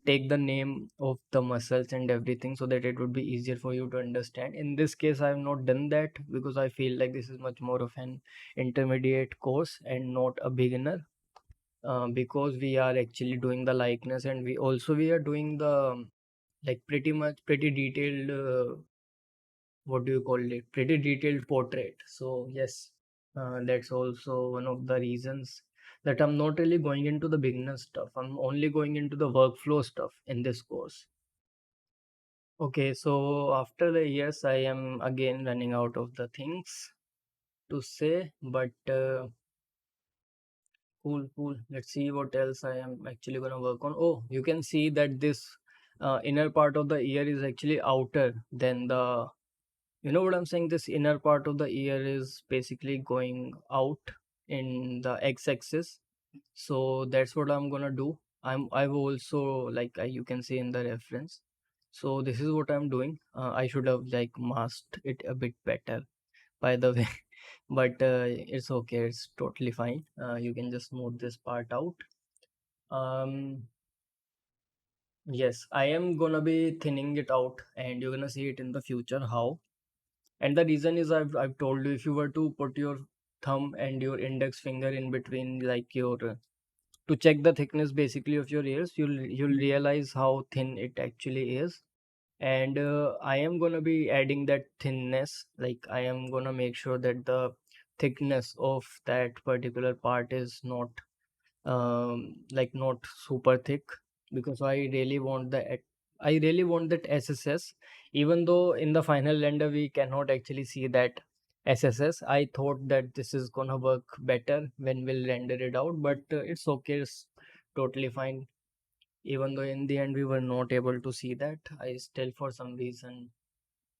take the name of the muscles and everything so that it would be easier for you to understand. In this case, I have not done that because I feel like this is much more of an intermediate course and not a beginner. Because we are actually doing the likeness, and we are doing the like pretty detailed, what do you call it, pretty detailed portrait. So yes, that's also one of the reasons that I'm not really going into the beginner stuff. I'm only going into the workflow stuff in this course. Okay, so after the years, I am again running out of the things to say, but cool. Let's see what else I am actually gonna work on. Oh, you can see that this inner part of the ear is actually outer than the. You know what I'm saying? This inner part of the ear is basically going out in the x-axis. So that's what I'm gonna do. I've also, like, you can see in the reference. So this is what I'm doing. I should have like masked it a bit better, by the way. But it's okay. It's totally fine. You can just smooth this part out. Um, yes, I am gonna be thinning it out, and you're gonna see it in the future how. And the reason is, I've told you, if you were to put your thumb and your index finger in between, like your to check the thickness basically of your ears, you'll realize how thin it actually is. And I am gonna be adding that thinness. Like, I am gonna make sure that the thickness of that particular part is not like not super thick, because I really want that SSS. Even though in the final render we cannot actually see that SSS, I thought that this is gonna work better when we'll render it out, but it's okay, it's totally fine. Even though in the end we were not able to see that, I still for some reason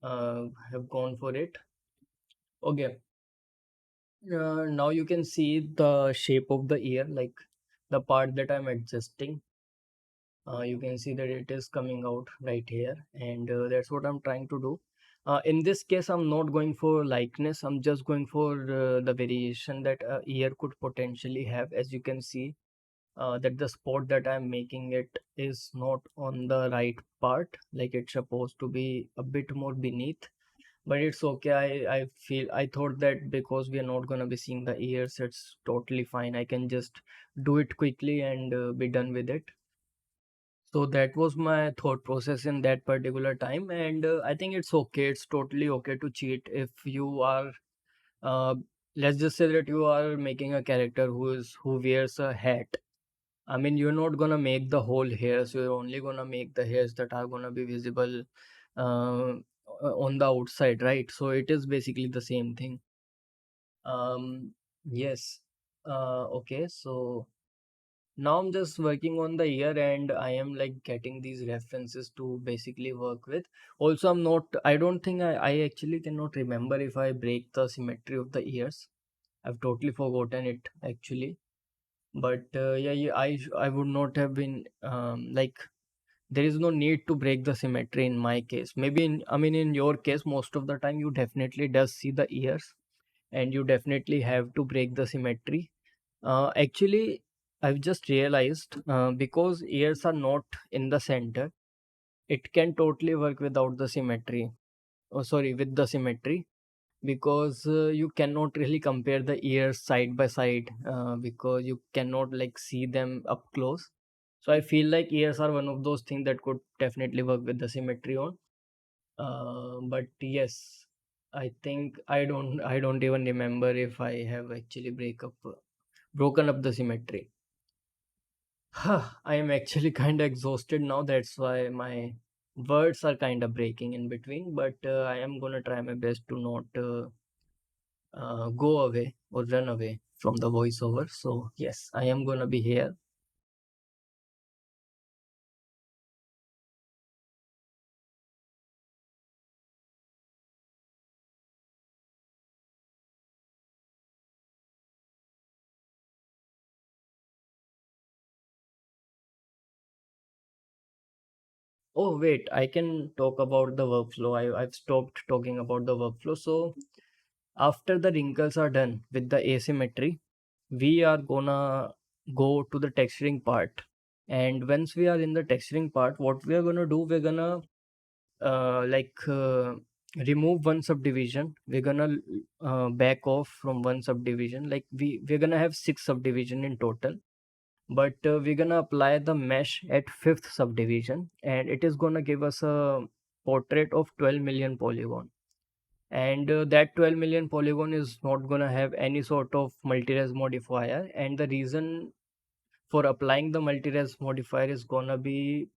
have gone for it. Okay. Now you can see the shape of the ear, like the part that I'm adjusting. You can see that it is coming out right here, and that's what I'm trying to do. In this case, I'm not going for likeness. I'm just going for the variation that ear could potentially have. As you can see, that the spot that I'm making it is not on the right part, like it's supposed to be a bit more beneath. But it's okay. I thought that because we are not gonna be seeing the ears, it's totally fine. I can just do it quickly and be done with it. So that was my thought process in that particular time, and I think it's okay. It's totally okay to cheat if you are. Uh, let's just say that you are making a character who wears a hat. I mean, you're not gonna make the whole hairs. You're only gonna make the hairs that are gonna be visible uh, on the outside, right? So it is basically the same thing. Yes. Okay. So now I'm just working on the ear, and I am like getting these references to basically work with. Also, I don't think I actually cannot remember if I break the symmetry of the ears. I've totally forgotten it actually. But yeah, I would not have been like, there is no need to break the symmetry in my case. Maybe I mean, in your case, most of the time you definitely does see the ears, and you definitely have to break the symmetry. Actually, I've just realized because ears are not in the center, it can totally work without the symmetry. Oh, sorry, with the symmetry, because you cannot really compare the ears side by side because you cannot like see them up close. So I feel like ears are one of those things that could definitely work with the symmetry on. But yes, I don't even remember if I have actually broken up the symmetry. I am actually kind of exhausted now. That's why my words are kind of breaking in between. But I am gonna try my best to not go away or run away from the voiceover. So yes, I am gonna be here. Oh wait, I can talk about the workflow. I've stopped talking about the workflow. So after the wrinkles are done with the asymmetry, we are gonna go to the texturing part. And once we are in the texturing part, what we are gonna do, we're gonna like remove one subdivision. We're gonna back off from one subdivision. Like we're gonna have six subdivision in total, but we're gonna apply the mesh at fifth subdivision, and it is gonna give us a portrait of 12 million polygon. And that 12 million polygon is not gonna have any sort of multi-res modifier, and the reason for applying the multi-res modifier is gonna be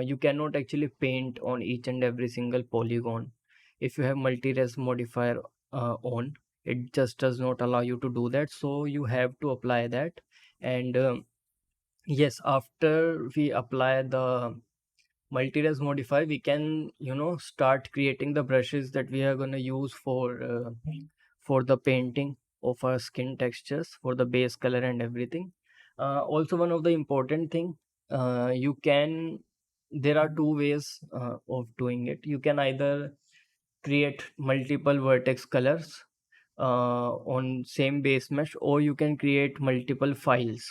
you cannot actually paint on each and every single polygon. If you have multi-res modifier on, it just does not allow you to do that, so you have to apply that. And yes, after we apply the multi-res modifier, we can start creating the brushes that we are going to use for the painting of our skin textures, for the base color and everything. Also, one of the important thing, you can there are two ways of doing it. You can either create multiple vertex colors on same base mesh, or you can create multiple files.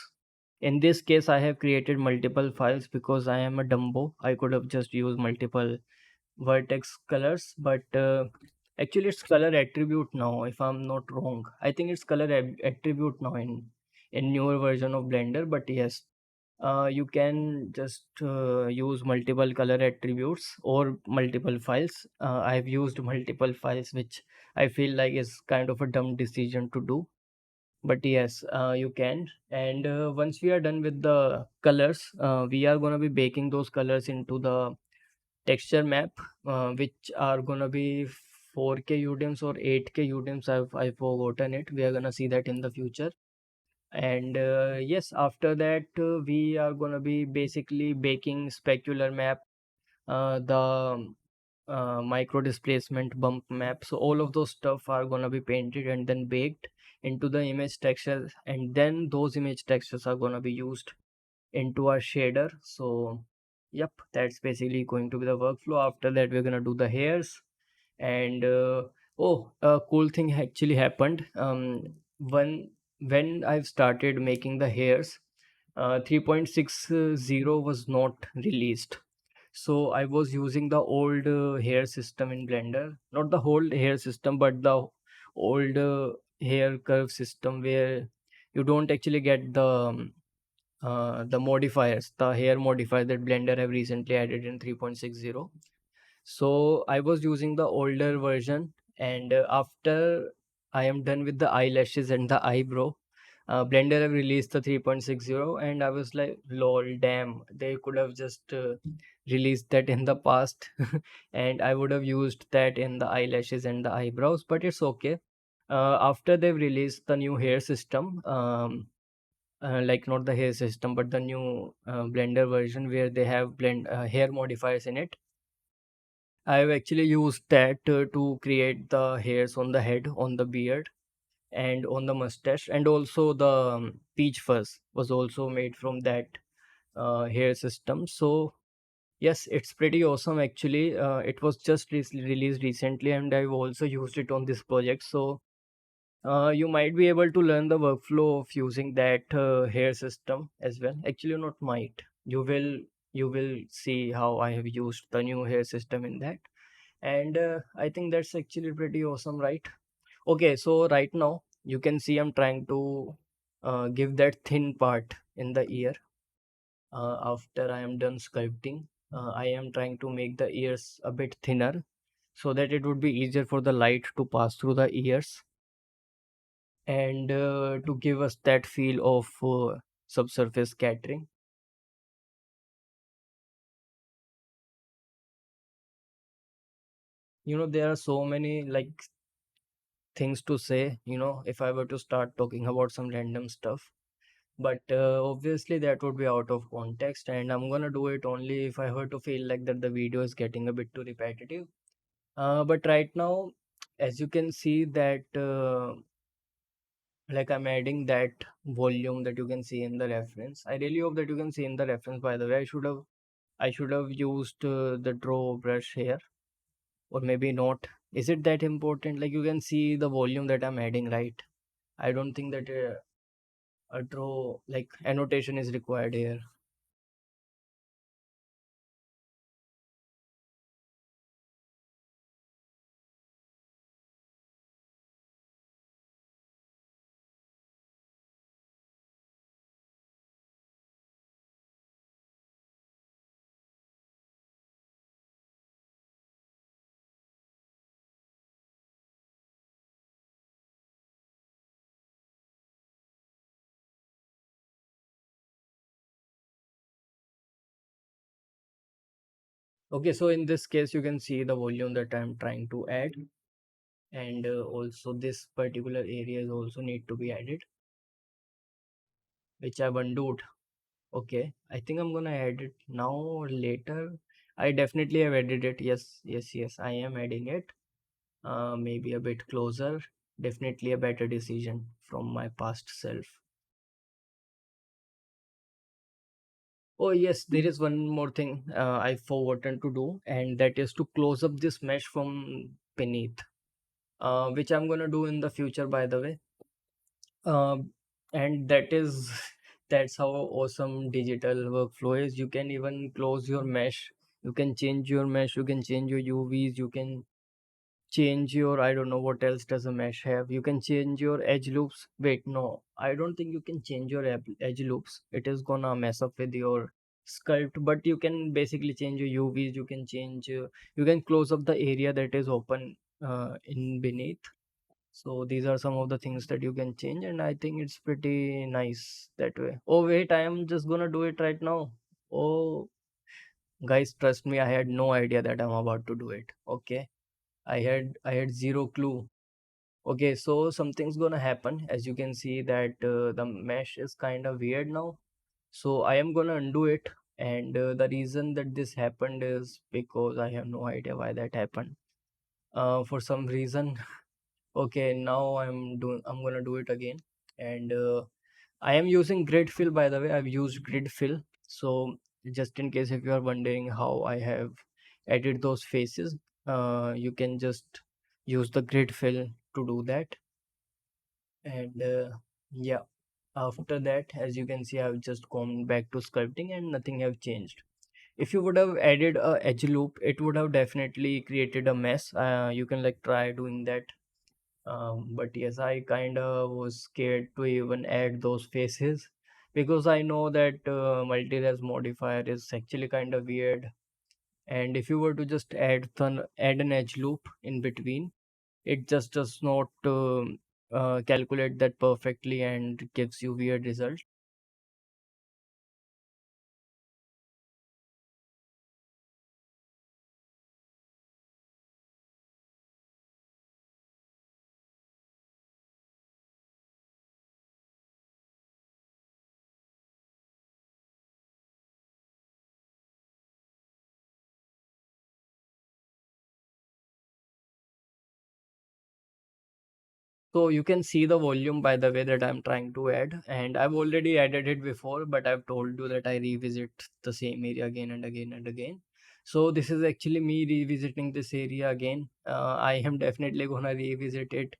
In this case, I have created multiple files because I am a dumbo. I could have just used multiple vertex colors, but actually it's color attribute now, if I'm not wrong. I think it's color attribute now in newer version of Blender. But yes, you can just use multiple color attributes or multiple files. I've used multiple files, which I feel like is kind of a dumb decision to do, but yes, you can. And once we are done with the colors, we are going to be baking those colors into the texture map, which are going to be 4K UDIMs or 8K UDIMs. I've forgotten it. We are going to see that in the future. And yes, after that, we are going to be basically baking specular map, the micro displacement, bump map. So all of those stuff are gonna be painted and then baked into the image textures, and then those image textures are gonna be used into our shader. So yep, that's basically going to be the workflow. After that, we're gonna do the hairs. And oh, a cool thing actually happened. When I've started making the hairs, 3.60 was not released. So I was using the old hair system in Blender, not the whole hair system, but the old hair curve system, where you don't actually get the modifiers, the hair modifiers that Blender have recently added in 3.60. So I was using the older version, and after I am done with the eyelashes and the eyebrow, Blender have released the 3.60, and I was like, lol, damn, they could have just released that in the past, and I would have used that in the eyelashes and the eyebrows, but it's okay. After they've released the new hair system, like not the hair system, but the new Blender version where they have blend hair modifiers in it, I've actually used that to create the hairs on the head, on the beard, and on the mustache, and also the peach fuzz was also made from that hair system. So yes, it's pretty awesome actually. It was just released recently, and I've also used it on this project. So you might be able to learn the workflow of using that hair system as well. Actually, not might. You will see how I have used the new hair system in that, and I think that's actually pretty awesome, right? Okay, so right now you can see I'm trying to give that thin part in the ear. After I am done sculpting, I am trying to make the ears a bit thinner so that it would be easier for the light to pass through the ears, and to give us that feel of subsurface scattering. There are so many like things to say, if I were to start talking about some random stuff, but obviously that would be out of context, and I'm gonna do it only if I were to feel like that the video is getting a bit too repetitive. But right now, as you can see that like I'm adding that volume that you can see in the reference. I really hope that you can see in the reference. By the way, I should have used the draw brush here, or maybe not. Is it that important? Like you can see the volume that I'm adding, right? I don't think that a draw like annotation is required here. Okay, so in this case, you can see the volume that I'm trying to add, and also this particular areas also need to be added, which I've undooed. Okay, I think I'm gonna add it now or later. I definitely have added it. Yes, yes, yes, I am adding it. Maybe a bit closer. Definitely a better decision from my past self. Oh yes, there is one more thing I've forgotten to do, and that is to close up this mesh from beneath, which I'm gonna do in the future, by the way. And that's how awesome digital workflow is. You can even close your mesh, you can change your mesh, you can change your UVs, you can change your, I don't know what else does a mesh have. You can change your edge loops. Wait, no, I don't think you can change your edge loops. It is gonna mess up with your sculpt, but you can basically change your UVs. You can change you can close up the area that is open in beneath. So these are some of the things that you can change, and I think it's pretty nice that way. Oh wait, I am just gonna do it right now. Oh guys, trust me, I had no idea that I'm about to do it. Okay, I had zero clue. Okay, so something's gonna happen. As you can see that the mesh is kind of weird now. So I am gonna undo it, And the reason that this happened is because I have no idea why that happened. For some reason, okay, now I'm gonna do it again. And I am using grid fill, by the way. I've used grid fill. So just in case if you are wondering how I have added those faces, you can just use the grid fill to do that. And yeah, after that, as you can see, I've just gone back to sculpting and nothing have changed. If you would have added a edge loop, it would have definitely created a mess. You can like try doing that. But yes, I kind of was scared to even add those faces because I know that multi-res modifier is actually kind of weird. And if you were to just add an edge loop in between, it just does not calculate that perfectly and gives you weird results. So you can see the volume by the way that I'm trying to add, and I've already added it before, but I've told you that I revisit the same area again and again and again. So this is actually me revisiting this area again. I am definitely gonna revisit it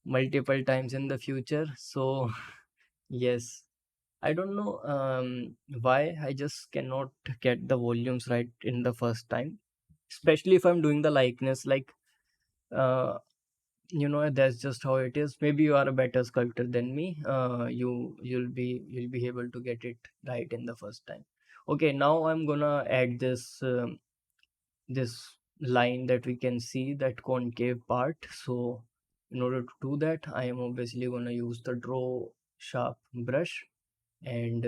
multiple times in the future. So yes, I don't know why I just cannot get the volumes right in the first time, especially if I'm doing the likeness. Like uh, that's just how it is. Maybe you are a better sculptor than me. You'll be able to get it right in the first time. Okay, now I'm gonna add this line that we can see, that concave part. So in order to do that, I am obviously gonna use the draw sharp brush. And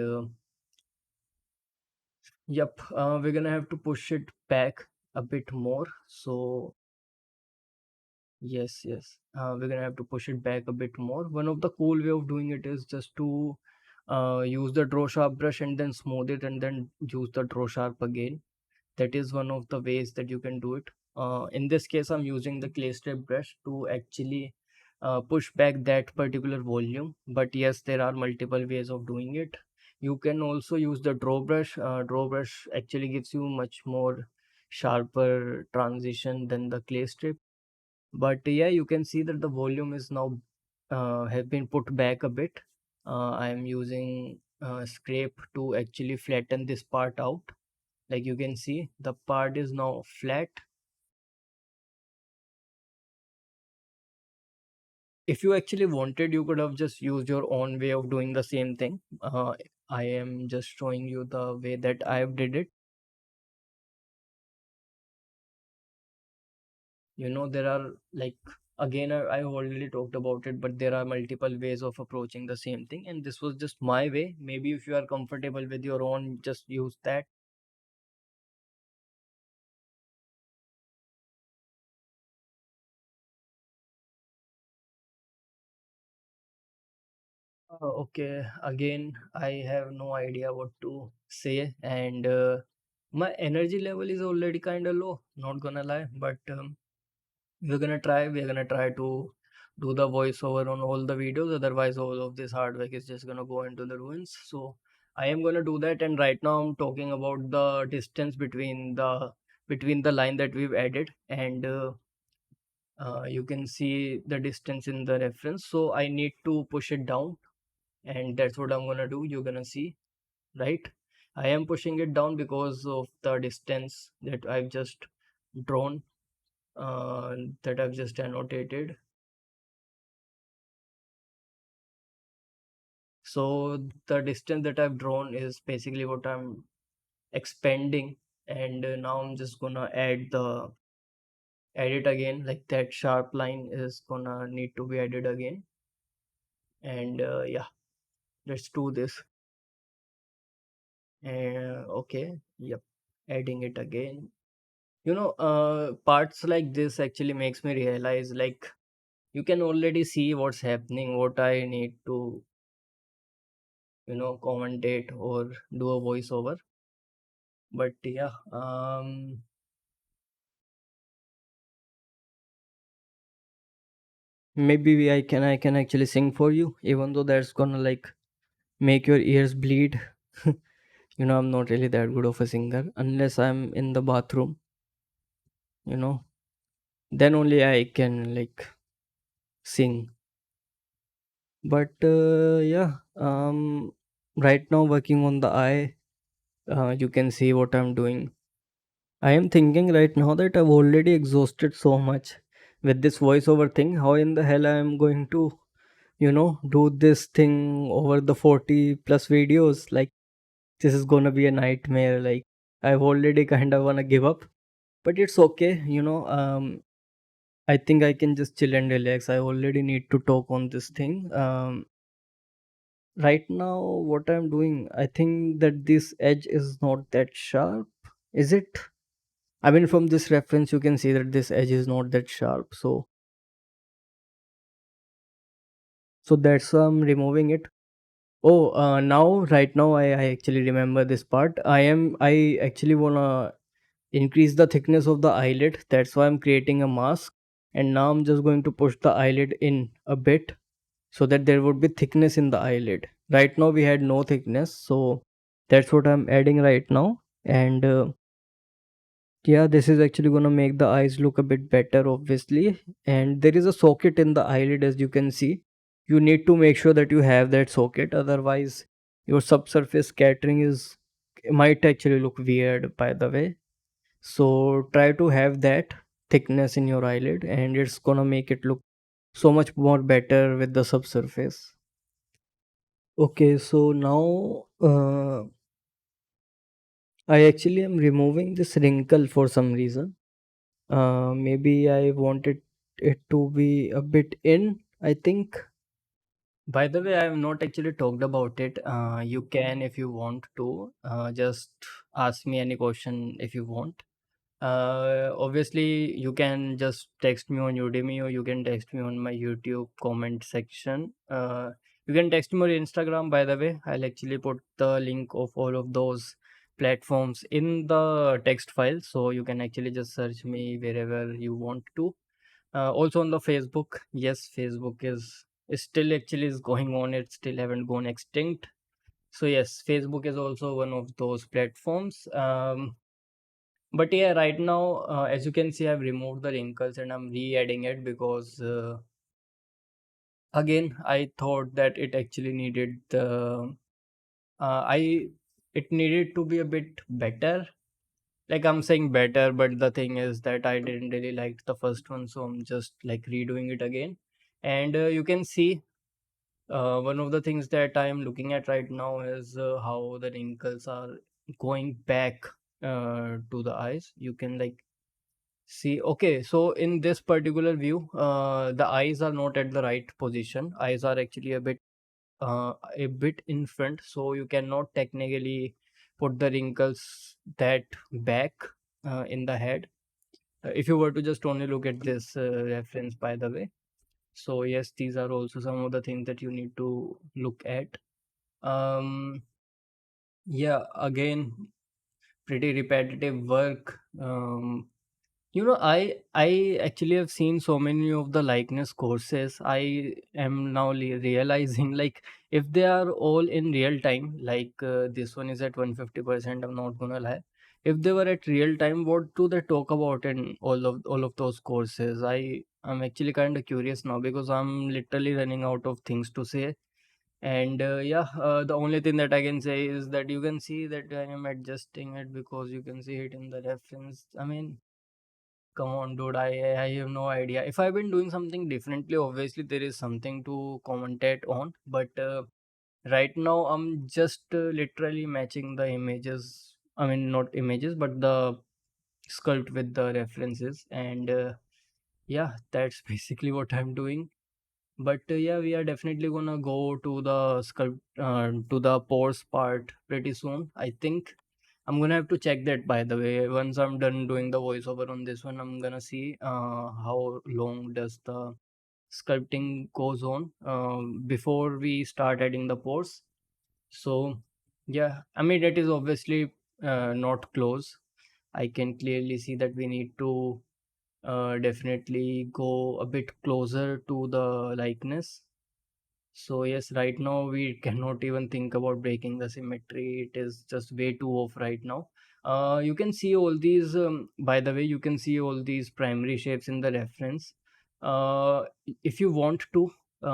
yep, we're gonna have to push it back a bit more. So yes, yes. We're gonna have to push it back a bit more. One of the cool way of doing it is just to use the draw sharp brush and then smooth it and then use the draw sharp again. That is one of the ways that you can do it. In this case, I'm using the clay strip brush to actually push back that particular volume. But yes, there are multiple ways of doing it. You can also use the draw brush. Draw brush actually gives you much more sharper transition than the clay strip. But yeah, you can see that the volume is now have been put back a bit. I am using scrape to actually flatten this part out. Like you can see, the part is now flat. If you actually wanted, you could have just used your own way of doing the same thing. I am just showing you the way that I have did it. There are like, again, I've already talked about it, but there are multiple ways of approaching the same thing, and this was just my way. Maybe if you are comfortable with your own, just use that. Okay, again, I have no idea what to say, and my energy level is already kind of low, not gonna lie, but we're gonna try to do the voiceover on all the videos. Otherwise, all of this hard work is just gonna go into the ruins. So I am gonna do that, and right now I'm talking about the distance between the line that we've added, and you can see the distance in the reference. So I need to push it down, and that's what I'm gonna do. You're gonna see, right? I am pushing it down because of the distance that I've just drawn, that I've just annotated. So the distance that I've drawn is basically what I'm expanding, and now I'm just gonna add it again. Like that sharp line is gonna need to be added again, and yeah, let's do this. Okay, yep, adding it again. Parts like this actually makes me realize, like, you can already see what's happening, what I need to commentate or do a voiceover. But yeah, maybe I can actually sing for you, even though that's gonna like make your ears bleed. I'm not really that good of a singer unless I'm in the bathroom, you know, then only I can like sing. But yeah, right now working on the eye, you can see what I'm doing. I am thinking right now that I've already exhausted so much with this voiceover thing. How in the hell I am going to, do this thing over the 40 plus videos? Like, this is gonna be a nightmare. Like, I've already kind of wanna give up, but it's okay. I think I can just chill and relax. I already need to talk on this thing. Right now, what I'm doing, I think that this edge is not that sharp. Is it? I mean, from this reference, you can see that this edge is not that sharp. So that's why I'm removing it. Oh, right now, I actually remember this part. I actually wanna increase the thickness of the eyelid. That's why I'm creating a mask. And now I'm just going to push the eyelid in a bit so that there would be thickness in the eyelid. Right now, we had no thickness. So that's what I'm adding right now. And yeah, this is actually going to make the eyes look a bit better, obviously. And there is a socket in the eyelid, as you can see. You need to make sure that you have that socket, otherwise, your subsurface scattering is might actually look weird, by the way. So try to have that thickness in your eyelid, and it's gonna make it look so much more better with the subsurface. Okay, so now I actually am removing this wrinkle for some reason. Maybe I wanted it to be a bit in, I think. By the way, I have not actually talked about it. You can, if you want to, just ask me any question if you want. Obviously, you can just text me on Udemy or you can text me on my YouTube comment section. You can text me on Instagram, by the way. I'll actually put the link of all of those platforms in the text file, so you can actually just search me wherever you want to. Also on the Facebook, yes, Facebook is still actually is going on. It still haven't gone extinct. So yes, Facebook is also one of those platforms. But yeah, right now, as you can see, I've removed the wrinkles and I'm re-adding it because again, I thought that it actually needed the I it needed to be a bit better. Like I'm saying better, but the thing is that I didn't really like the first one, so I'm just like redoing it again. And you can see one of the things that I am looking at right now is how the wrinkles are going back to the eyes. You can like see, okay, so in this particular view, the eyes are not at the right position. Eyes are actually a bit in front, so you cannot technically put the wrinkles that back in the head. If you were to just only look at this reference, by the way. So yes, these are also some of the things that you need to look at. Um, yeah, again, pretty repetitive work. I actually have seen so many of the likeness courses. I am now realizing like if they are all in real time, like this one is at 150%, I'm not gonna lie. If they were at real time, what do they talk about in all of those courses? I'm actually kind of curious now because I'm literally running out of things to say. And yeah, the only thing that I can say is that you can see that I am adjusting it because you can see it in the reference. I mean, come on, dude. I have no idea. If I've been doing something differently, obviously there is something to commentate on. But right now, I'm just literally matching the images. I mean, not images, but the sculpt with the references. And yeah, that's basically what I'm doing. But yeah, we are definitely gonna go to the sculpt to the pores part pretty soon. I think I'm gonna have to check that, by the way. Once I'm done doing the voiceover on this one, I'm gonna see how long does the sculpting goes on before we start adding the pores. So yeah, I mean it is obviously not close. I can clearly see that we need to definitely go a bit closer to the likeness. So yes, right now we cannot even think about breaking the symmetry. It is just way too off right now. You can see all these. By the way, you can see all these primary shapes in the reference. If you want to,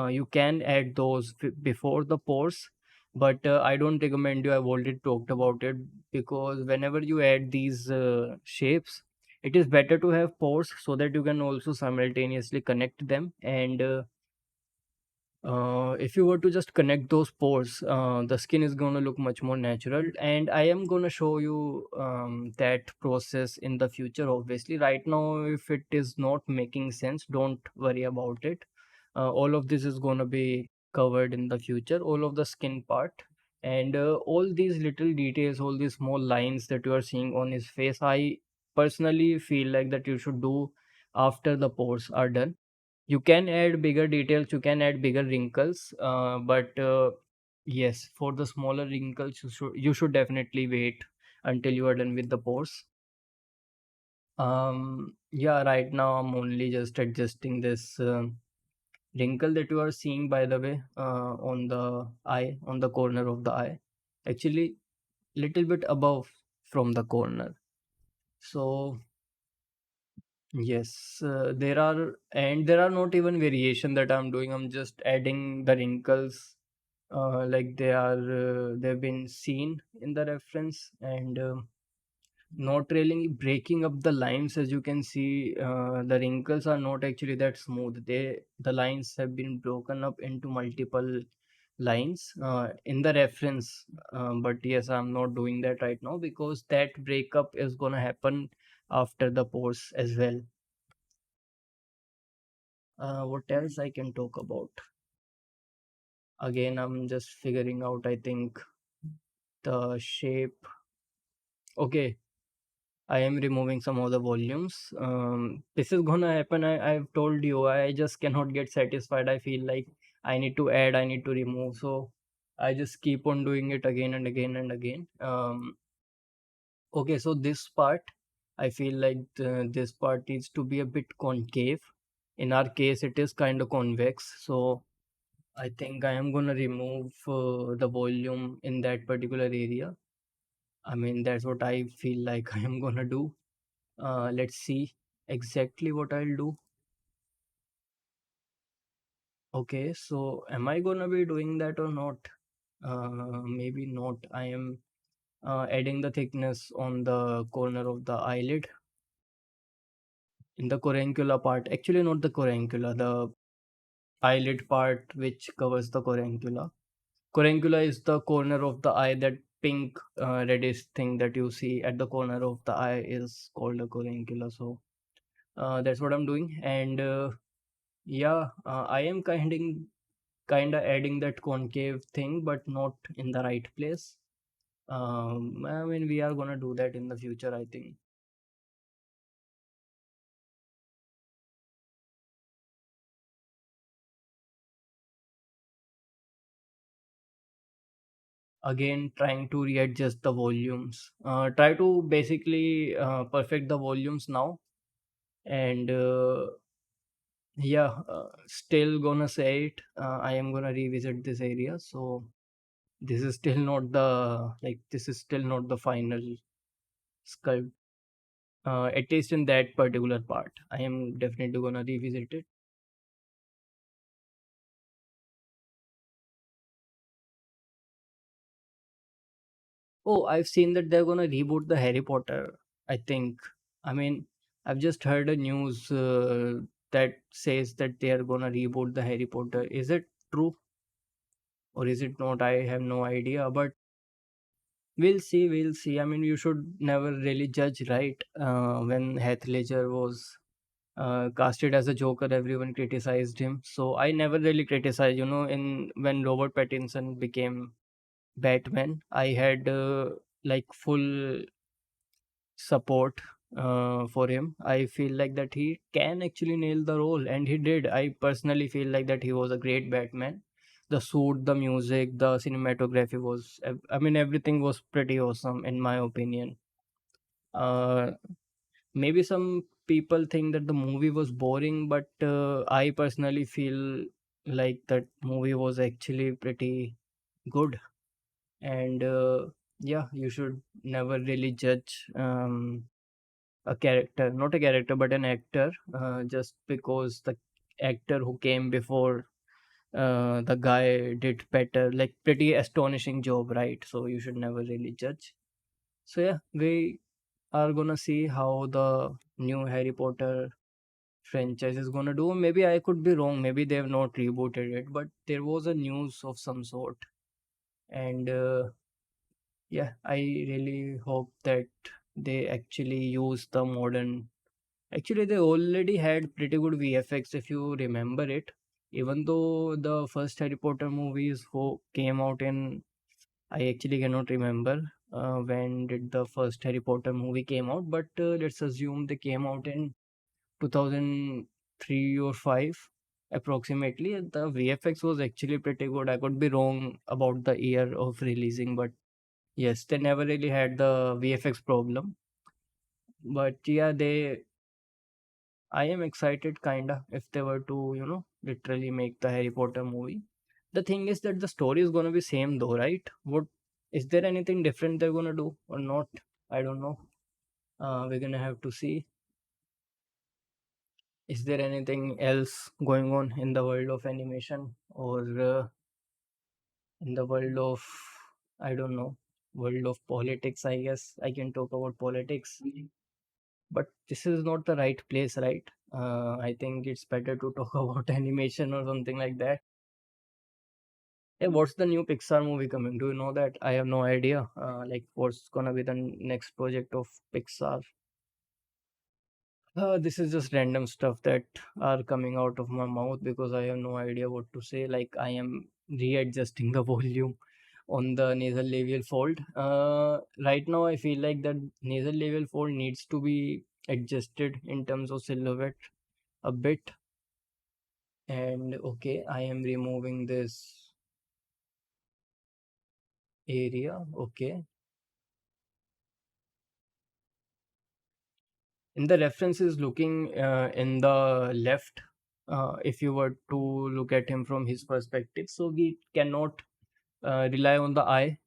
you can add those before the pores, but I don't recommend you. I've already talked about it because whenever you add these shapes, it is better to have pores so that you can also simultaneously connect them and. If you were to just connect those pores, the skin is going to look much more natural. And I am going to show you that process in the future. Obviously, right now, if it is not making sense, don't worry about it. All of this is going to be covered in the future, all of the skin part. And all these little details, all these small lines that you are seeing on his face, I personally feel like that you should do after the pores are done. You can add bigger details, you can add bigger wrinkles, but yes, for the smaller wrinkles, you should definitely wait until you are done with the pores. Yeah, right now I'm only just adjusting this wrinkle that you are seeing, by the way, on the eye, on the corner of the eye, actually little bit above from the corner. So yes, there are not even variation that I'm doing. I'm just adding the wrinkles like they've been seen in the reference, and not really breaking up the lines. As you can see, the wrinkles are not actually that smooth. The lines have been broken up into multiple lines in the reference. But yes, I'm not doing that right now because that breakup is gonna happen after the pores as well. What else I can talk about? Again, I'm just figuring out, I think, the shape. Okay, I am removing some of the volumes. This is gonna happen. I've told you, I just cannot get satisfied. I feel like I need to add, I need to remove. So I just keep on doing it again and again and again. Okay, so this part, I feel like this part needs to be a bit concave. In our case, it is kind of convex. So I think I am gonna remove the volume in that particular area. I mean, that's what I feel like I am gonna do. Let's see exactly what I'll do. Okay, so am I gonna be doing that or not? Maybe not. I am adding the thickness on the corner of the eyelid in the corancula part. Actually, not the corancula, the eyelid part which covers the corancula. Corancula is the corner of the eye, that pink reddish thing that you see at the corner of the eye is called a corancula. So that's what I'm doing. And yeah, I am kind of adding that concave thing, but not in the right place. I mean, we are gonna do that in the future, I think. Again, trying to readjust the volumes. Try to basically perfect the volumes now, and yeah, still gonna say it. I am gonna revisit this area. So this is still not the like this is still not the final sculpt. At least in that particular part, I am definitely gonna revisit it. Oh, I've seen that they're gonna reboot the Harry Potter. I think. I mean, I've just heard a news that says that they are gonna reboot the Harry Potter. Is it true or is it not? I have no idea. But we'll see. We'll see. I mean, you should never really judge, right? When Heath Ledger was casted as a Joker, everyone criticized him. So I never really criticized. In when Robert Pattinson became Batman, I had like full support for him. I feel like that he can actually nail the role, and he did. I personally feel like that he was a great Batman. The suit, the music, the cinematography was, I mean, everything was pretty awesome in my opinion. Uh, Maybe some people think that the movie was boring, but I personally feel like that movie was actually pretty good. And yeah, you should never really judge a character, not a character, but an actor, just because the actor who came before the guy did better, like pretty astonishing job, right? So you should never really judge. So yeah, we are gonna see how the new Harry Potter franchise is gonna do. Maybe I could be wrong. Maybe they have not rebooted it, but there was a news of some sort, and yeah, I really hope that they actually use the modern. Actually, they already had pretty good VFX if you remember it. Even though the first Harry Potter movies came out in, I actually cannot remember when did the first Harry Potter movie came out, but let's assume they came out in 2003 or 5 approximately. And the VFX was actually pretty good. I could be wrong about the year of releasing, but yes, they never really had the VFX problem. But yeah, they I am excited kinda if they were to, literally make the Harry Potter movie. The thing is that the story is gonna be same though, right? What is there anything different they're gonna do or not? I don't know. We're gonna have to see. Is there anything else going on in the world of animation or in the world of, I don't know, world of politics? I guess I can talk about politics, but this is not the right place, right? I think it's better to talk about animation or something like that. Hey, what's the new Pixar movie coming? Do you know that? I have no idea. Like, what's gonna be the next project of Pixar? This is just random stuff that are coming out of my mouth because I have no idea what to say. Like, I am readjusting the volume on the nasal labial fold. Right now, I feel like that nasal labial fold needs to be adjusted in terms of silhouette a bit. And okay, I am removing this area. Okay. In the reference is looking in the left, if you were to look at him from his perspective, so we cannot rely on the eye.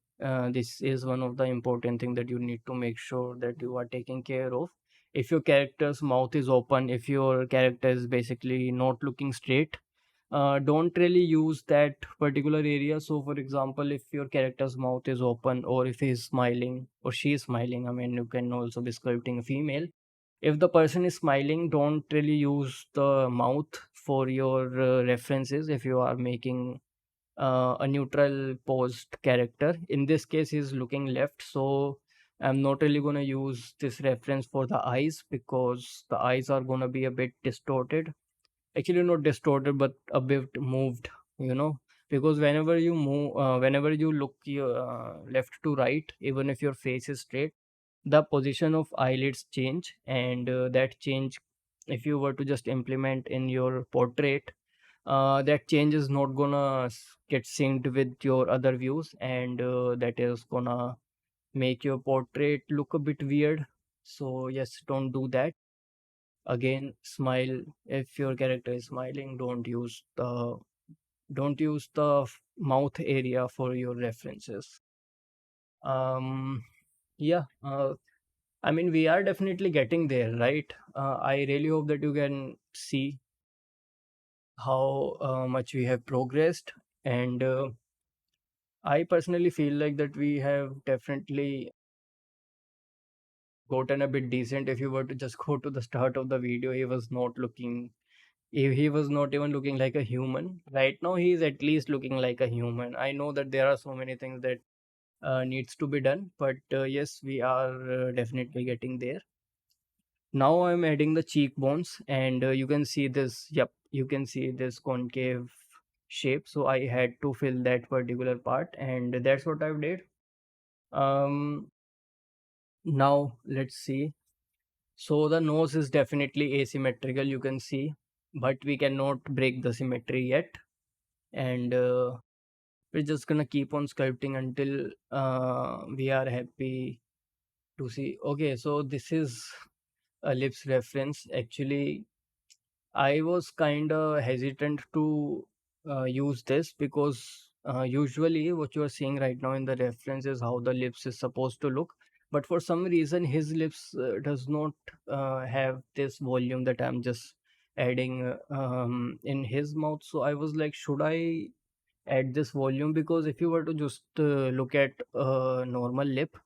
This is one of the important thing that you need to make sure that you are taking care of. If your character's mouth is open, if your character is basically not looking straight, don't really use that particular area. So for example, if your character's mouth is open, or if he's smiling or she is smiling, I mean, you can also be sculpting a female. If the person is smiling, don't really use the mouth for your references. If you are making a neutral posed character, in this case he's looking left, so I'm not really going to use this reference for the eyes because the eyes are going to be a bit distorted. Actually not distorted, but a bit moved, you know because whenever you move, whenever you look left to right, even if your face is straight, the position of eyelids change, and that change, if you were to just implement in your portrait, that change is not gonna get synced with your other views, and that is gonna make your portrait look a bit weird. So yes, don't do that. Again, smile. If your character is smiling, don't use the mouth area for your references. um yeah, I mean, we are definitely getting there, right? I really hope that you can see how much we have progressed, and I personally feel like that we have definitely gotten a bit decent. If you were to just go to the start of the video, he was not even looking like a human. Right now, he is at least looking like a human. I know that there are so many things that needs to be done, but yes, we are definitely getting there. Now I'm adding the cheekbones, and you can see this. Yep, you can see this concave shape. So I had to fill that particular part, and that's what I did. Um, Now let's see. So the nose is definitely asymmetrical, you can see, but we cannot break the symmetry yet. And We're just gonna keep on sculpting until we are happy to see. Okay, so this is a lips reference. Actually, I was kind of hesitant to use this because usually what you are seeing right now in the reference is how the lips is supposed to look. But for some reason, his lips does not have this volume that I'm just adding in his mouth. So I was like, should I add this volume? Because if you were to just look at a normal lip,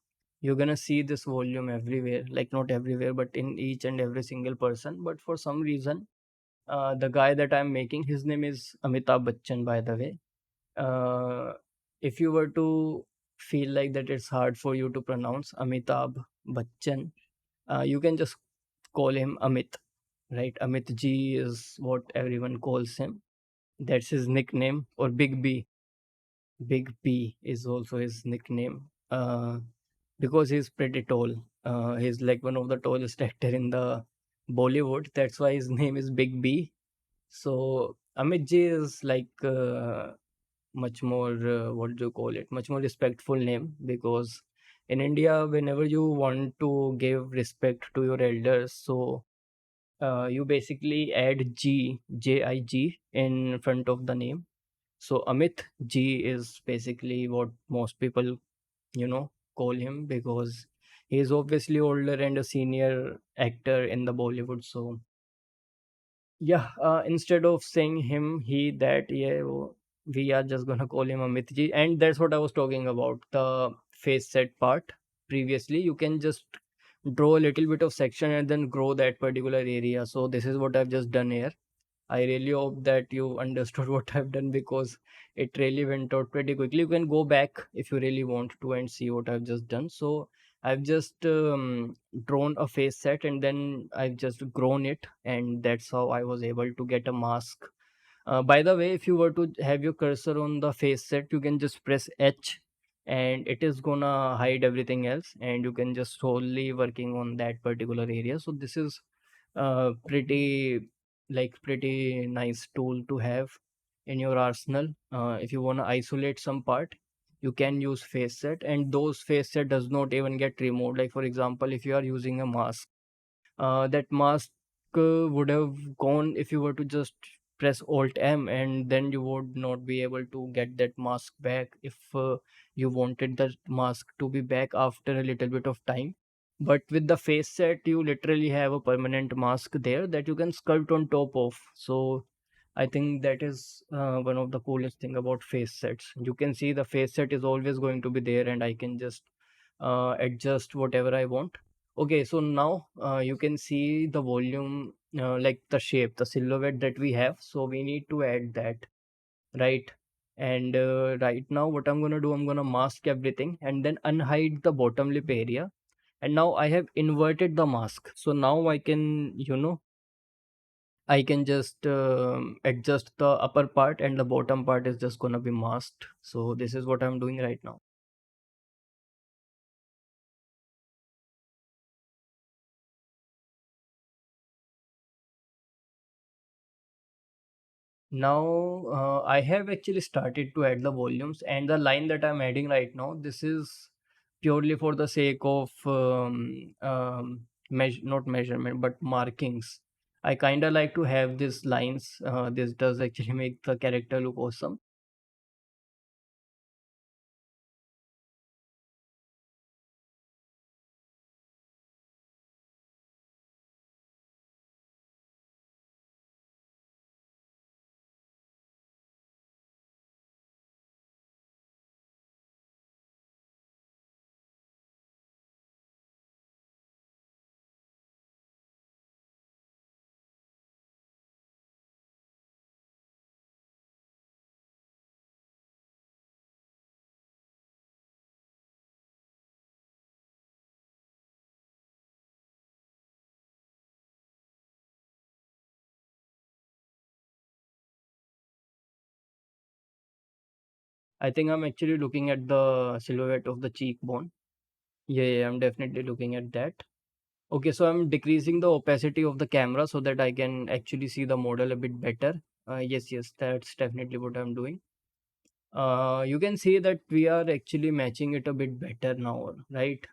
you're gonna see this volume everywhere. Like not everywhere, but in each and every single person. But for some reason, the guy that I'm making, his name is Amitabh Bachchan, by the way. Uh, if you were to feel like that it's hard for you to pronounce Amitabh Bachchan, you can just call him Amit, right? Amit Ji is what everyone calls him. That's his nickname, or Big B. Big B is also his nickname. Because he's pretty tall. He's like one of the tallest actor in the Bollywood. That's why his name is Big B. So Amit Ji is like much more what do you call it? Much more respectful name, because in India, whenever you want to give respect to your elders, so you basically add Jig in front of the name. So Amit Ji is basically what most people call him, because he is obviously older and a senior actor in the Bollywood. So yeah, instead of saying him, he, that, yeah, we are just gonna call him Amit Ji, and that's what I was talking about, the face set part. Previously, you can just draw a little bit of section and then grow that particular area. So this is what I've just done here. I really hope that you understood what I've done, because it really went out pretty quickly. You can go back if you really want to and see what I've just done. So I've just drawn a face set and then I've just grown it, and that's how I was able to get a mask. By the way, if you were to have your cursor on the face set, you can just press H and it is gonna hide everything else, and you can just solely working on that particular area. So this is pretty nice tool to have in your arsenal. If you want to isolate some part, you can use face set, and those face set does not even get removed. Like for example, if you are using a mask, that mask would have gone if you were to just press alt M, and then you would not be able to get that mask back if you wanted that mask to be back after a little bit of time. But with the face set, you literally have a permanent mask there that you can sculpt on top of. So I think that is one of the coolest thing about face sets. You can see the face set is always going to be there, and I can just adjust whatever I want. Okay, so now you can see the volume, like the shape, the silhouette that we have. So we need to add that, right? And right now, what I'm gonna do, I'm gonna mask everything and then unhide the bottom lip area. And now I have inverted the mask. So now I can just adjust the upper part, and the bottom part is just gonna be masked. So this is what I'm doing right now. Now, I have actually started to add the volumes, and the line that I'm adding right now, this is purely for the sake of not measurement, but markings. I kind of like to have these lines. This does actually make the character look awesome. I think I'm actually looking at the silhouette of the cheekbone. Yeah, yeah, I'm definitely looking at that. Okay, so I'm decreasing the opacity of the camera so that I can actually see the model a bit better. Yes, yes, that's definitely what I'm doing. You can see that we are actually matching it a bit better now, right?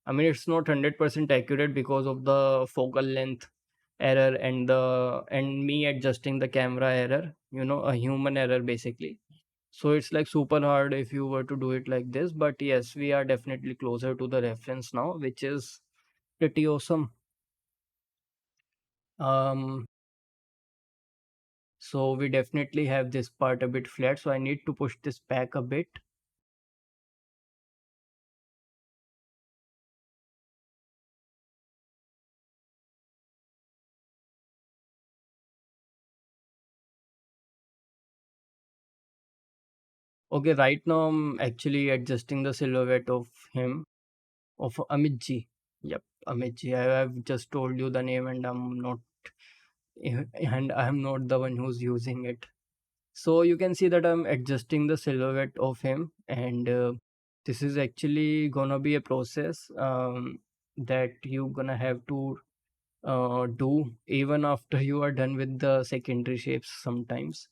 I mean, it's not 100% accurate because of the focal length error and me adjusting the camera error, a human error basically. So it's like super hard if you were to do it like this, but yes, we are definitely closer to the reference now, which is pretty awesome. Um, so we definitely have this part a bit flat, so I need to push this back a bit. Okay, right now I'm actually adjusting the silhouette of him, of Amit ji. Yep, Amit ji. I have just told you the name, and I'm not the one who's using it. So you can see that I'm adjusting the silhouette of him, and this is actually gonna be a process that you gonna have to do even after you are done with the secondary shapes sometimes.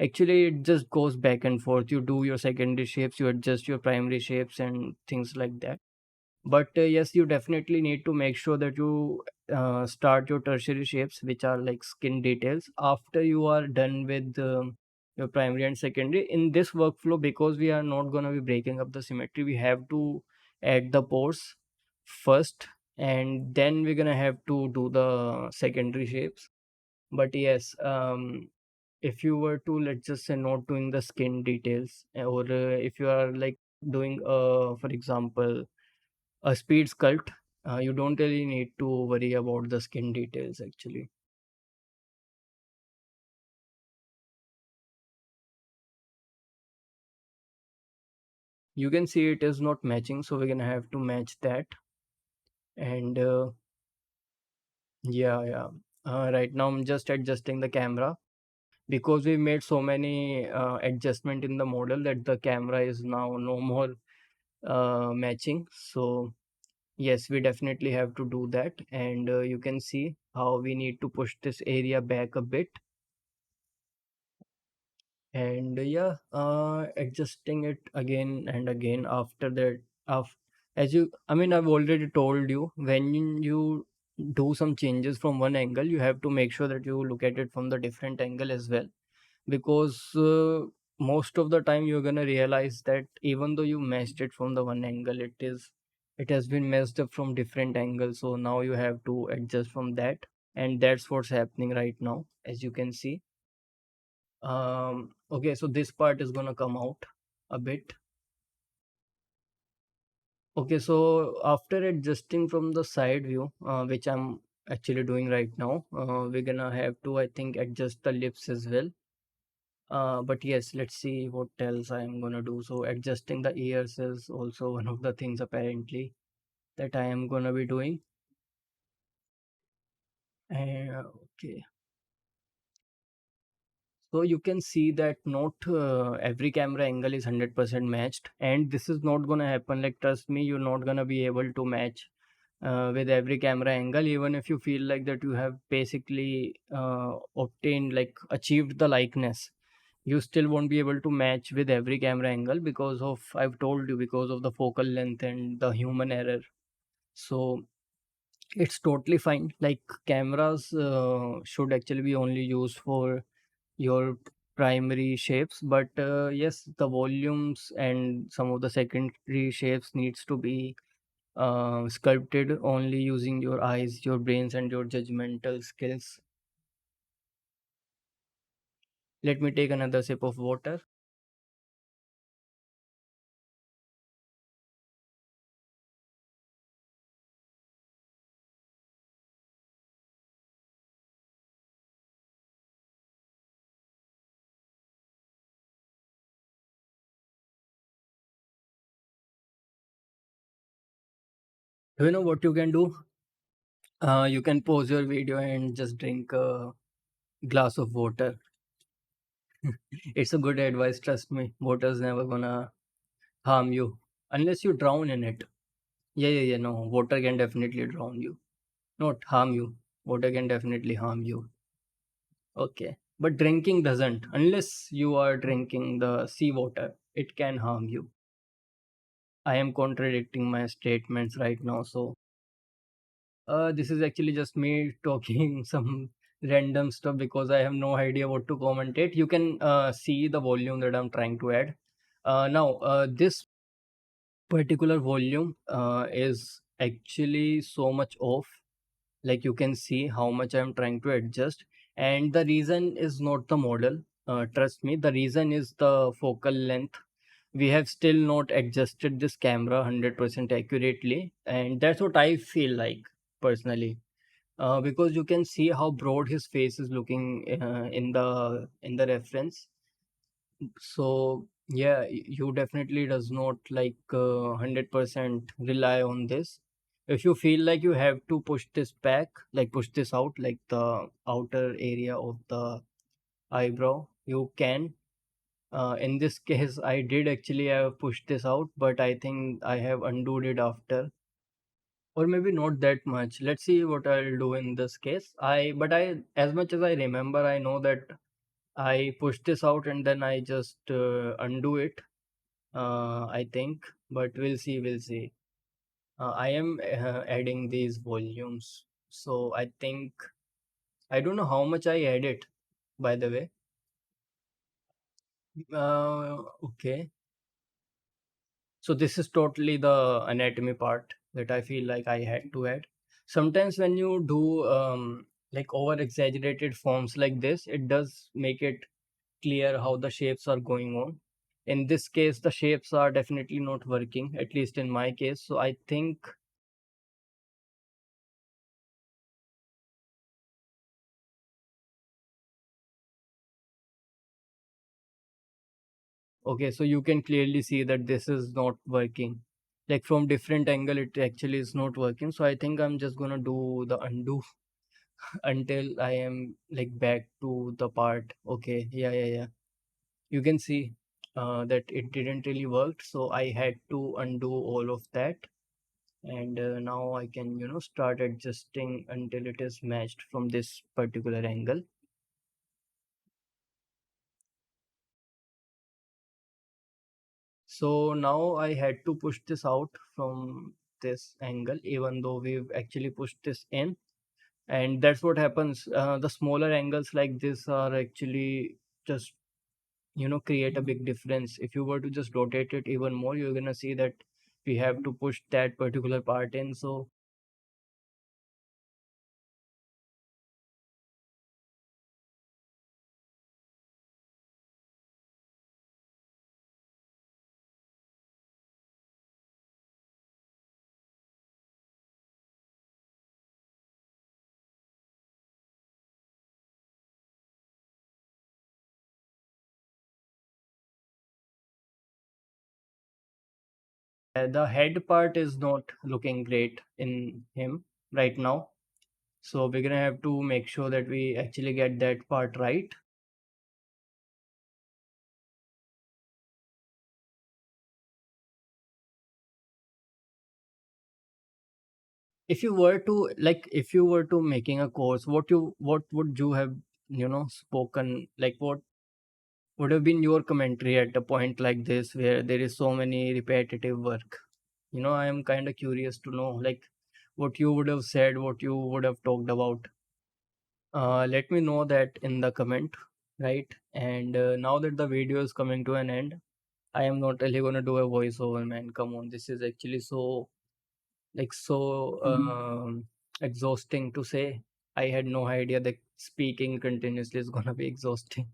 Actually, it just goes back and forth. You do your secondary shapes, you adjust your primary shapes, and things like that. But yes, you definitely need to make sure that you start your tertiary shapes, which are like skin details, after you are done with your primary and secondary. In this workflow, because we are not going to be breaking up the symmetry, we have to add the pores first, and then we're going to have to do the secondary shapes. But yes, if you were to, let's just say, not doing the skin details, or if you are like doing for example a speed sculpt, you don't really need to worry about the skin details actually. You can see it is not matching, so we're gonna have to match that. And yeah. Right now I'm just adjusting the camera because we made so many adjustment in the model that the camera is now no more matching. So yes, we definitely have to do that. And you can see how we need to push this area back a bit. And yeah, adjusting it again and again after that. Of As you, I mean, I've already told you, when you do some changes from one angle, you have to make sure that you look at it from the different angle as well, because most of the time you're gonna realize that even though you matched it from the one angle, it has been messed up from different angles. So now you have to adjust from that, and that's what's happening right now, as you can see. Okay, so this part is gonna come out a bit. Okay, so after adjusting from the side view, which I'm actually doing right now, we're gonna have to, I think, adjust the lips as well. But yes, let's see what else I'm gonna do. So adjusting the ears is also one of the things apparently that I am gonna be doing. Okay. So you can see that not every camera angle is 100% matched, and this is not gonna happen. Like, trust me, you're not gonna be able to match with every camera angle, even if you feel like that you have basically obtained, like, achieved the likeness. You still won't be able to match with every camera angle because of, I've told you, because of the focal length and the human error. So it's totally fine. Like, cameras should actually be only used for your primary shapes, but yes, the volumes and some of the secondary shapes needs to be sculpted only using your eyes, your brains, and your judgmental skills. Let me take another sip of water. Do you know what you can do? You can pause your video and just drink a glass of water. It's a good advice, trust me. Water's never gonna harm you unless you drown in it. Yeah. No, water can definitely drown you, not harm you. Water can definitely harm you. Okay. But drinking doesn't, unless you are drinking the sea water. it can harm you. I am contradicting my statements right now. So this is actually just me talking some random stuff because I have no idea what to commentate. You can see the volume that I'm trying to add. Now, this particular volume is actually so much off. Like you can see how much I'm trying to adjust, and the reason is not the model. Trust me, the reason is the focal length. We have still not adjusted this camera 100% accurately, and that's what I feel like personally. Because you can see how broad his face is looking in the reference. So yeah, you definitely does not like 100% rely on this. If you feel like you have to push this back, like push this out, like the outer area of the eyebrow, you can. In this case, I did actually have pushed this out, but I think I have undone it after, or maybe not that much. Let's see what I'll do in this case. But as much as I remember, I know that I pushed this out and then I just undo it. I think, but we'll see. We'll see. I am adding these volumes, so I think I don't know how much I added. By the way, okay. So this is totally the anatomy part that I feel like I had to add. Sometimes when you do like over exaggerated forms like this, it does make it clear how the shapes are going on. In this case, the shapes are definitely not working, at least in my case. So I think, okay, so you can clearly see that this is not working. Like from different angle, it actually is not working. So I think I'm just gonna do the undo until I am like back to the part. Okay, yeah, yeah, yeah. You can see that it didn't really work. So I had to undo all of that. And now I can, start adjusting until it is matched from this particular angle. So now I had to push this out from this angle, even though we've actually pushed this in. And that's what happens. The smaller angles like this are actually just, create a big difference. If you were to just rotate it even more, you're gonna see that we have to push that particular part in. So the head part is not looking great in him right now. So we're gonna have to make sure that we actually get that part right. If you were to making a course, what would you have, spoken, like what would have been your commentary at a point like this where there is so many repetitive work? I am kind of curious to know, like, what you would have said, what you would have talked about. Let me know that in the comment, right? And now that the video is coming to an end, I am not really gonna do a voiceover, man. Come on, this is actually so, like, so exhausting to say. I had no idea that speaking continuously is gonna be exhausting.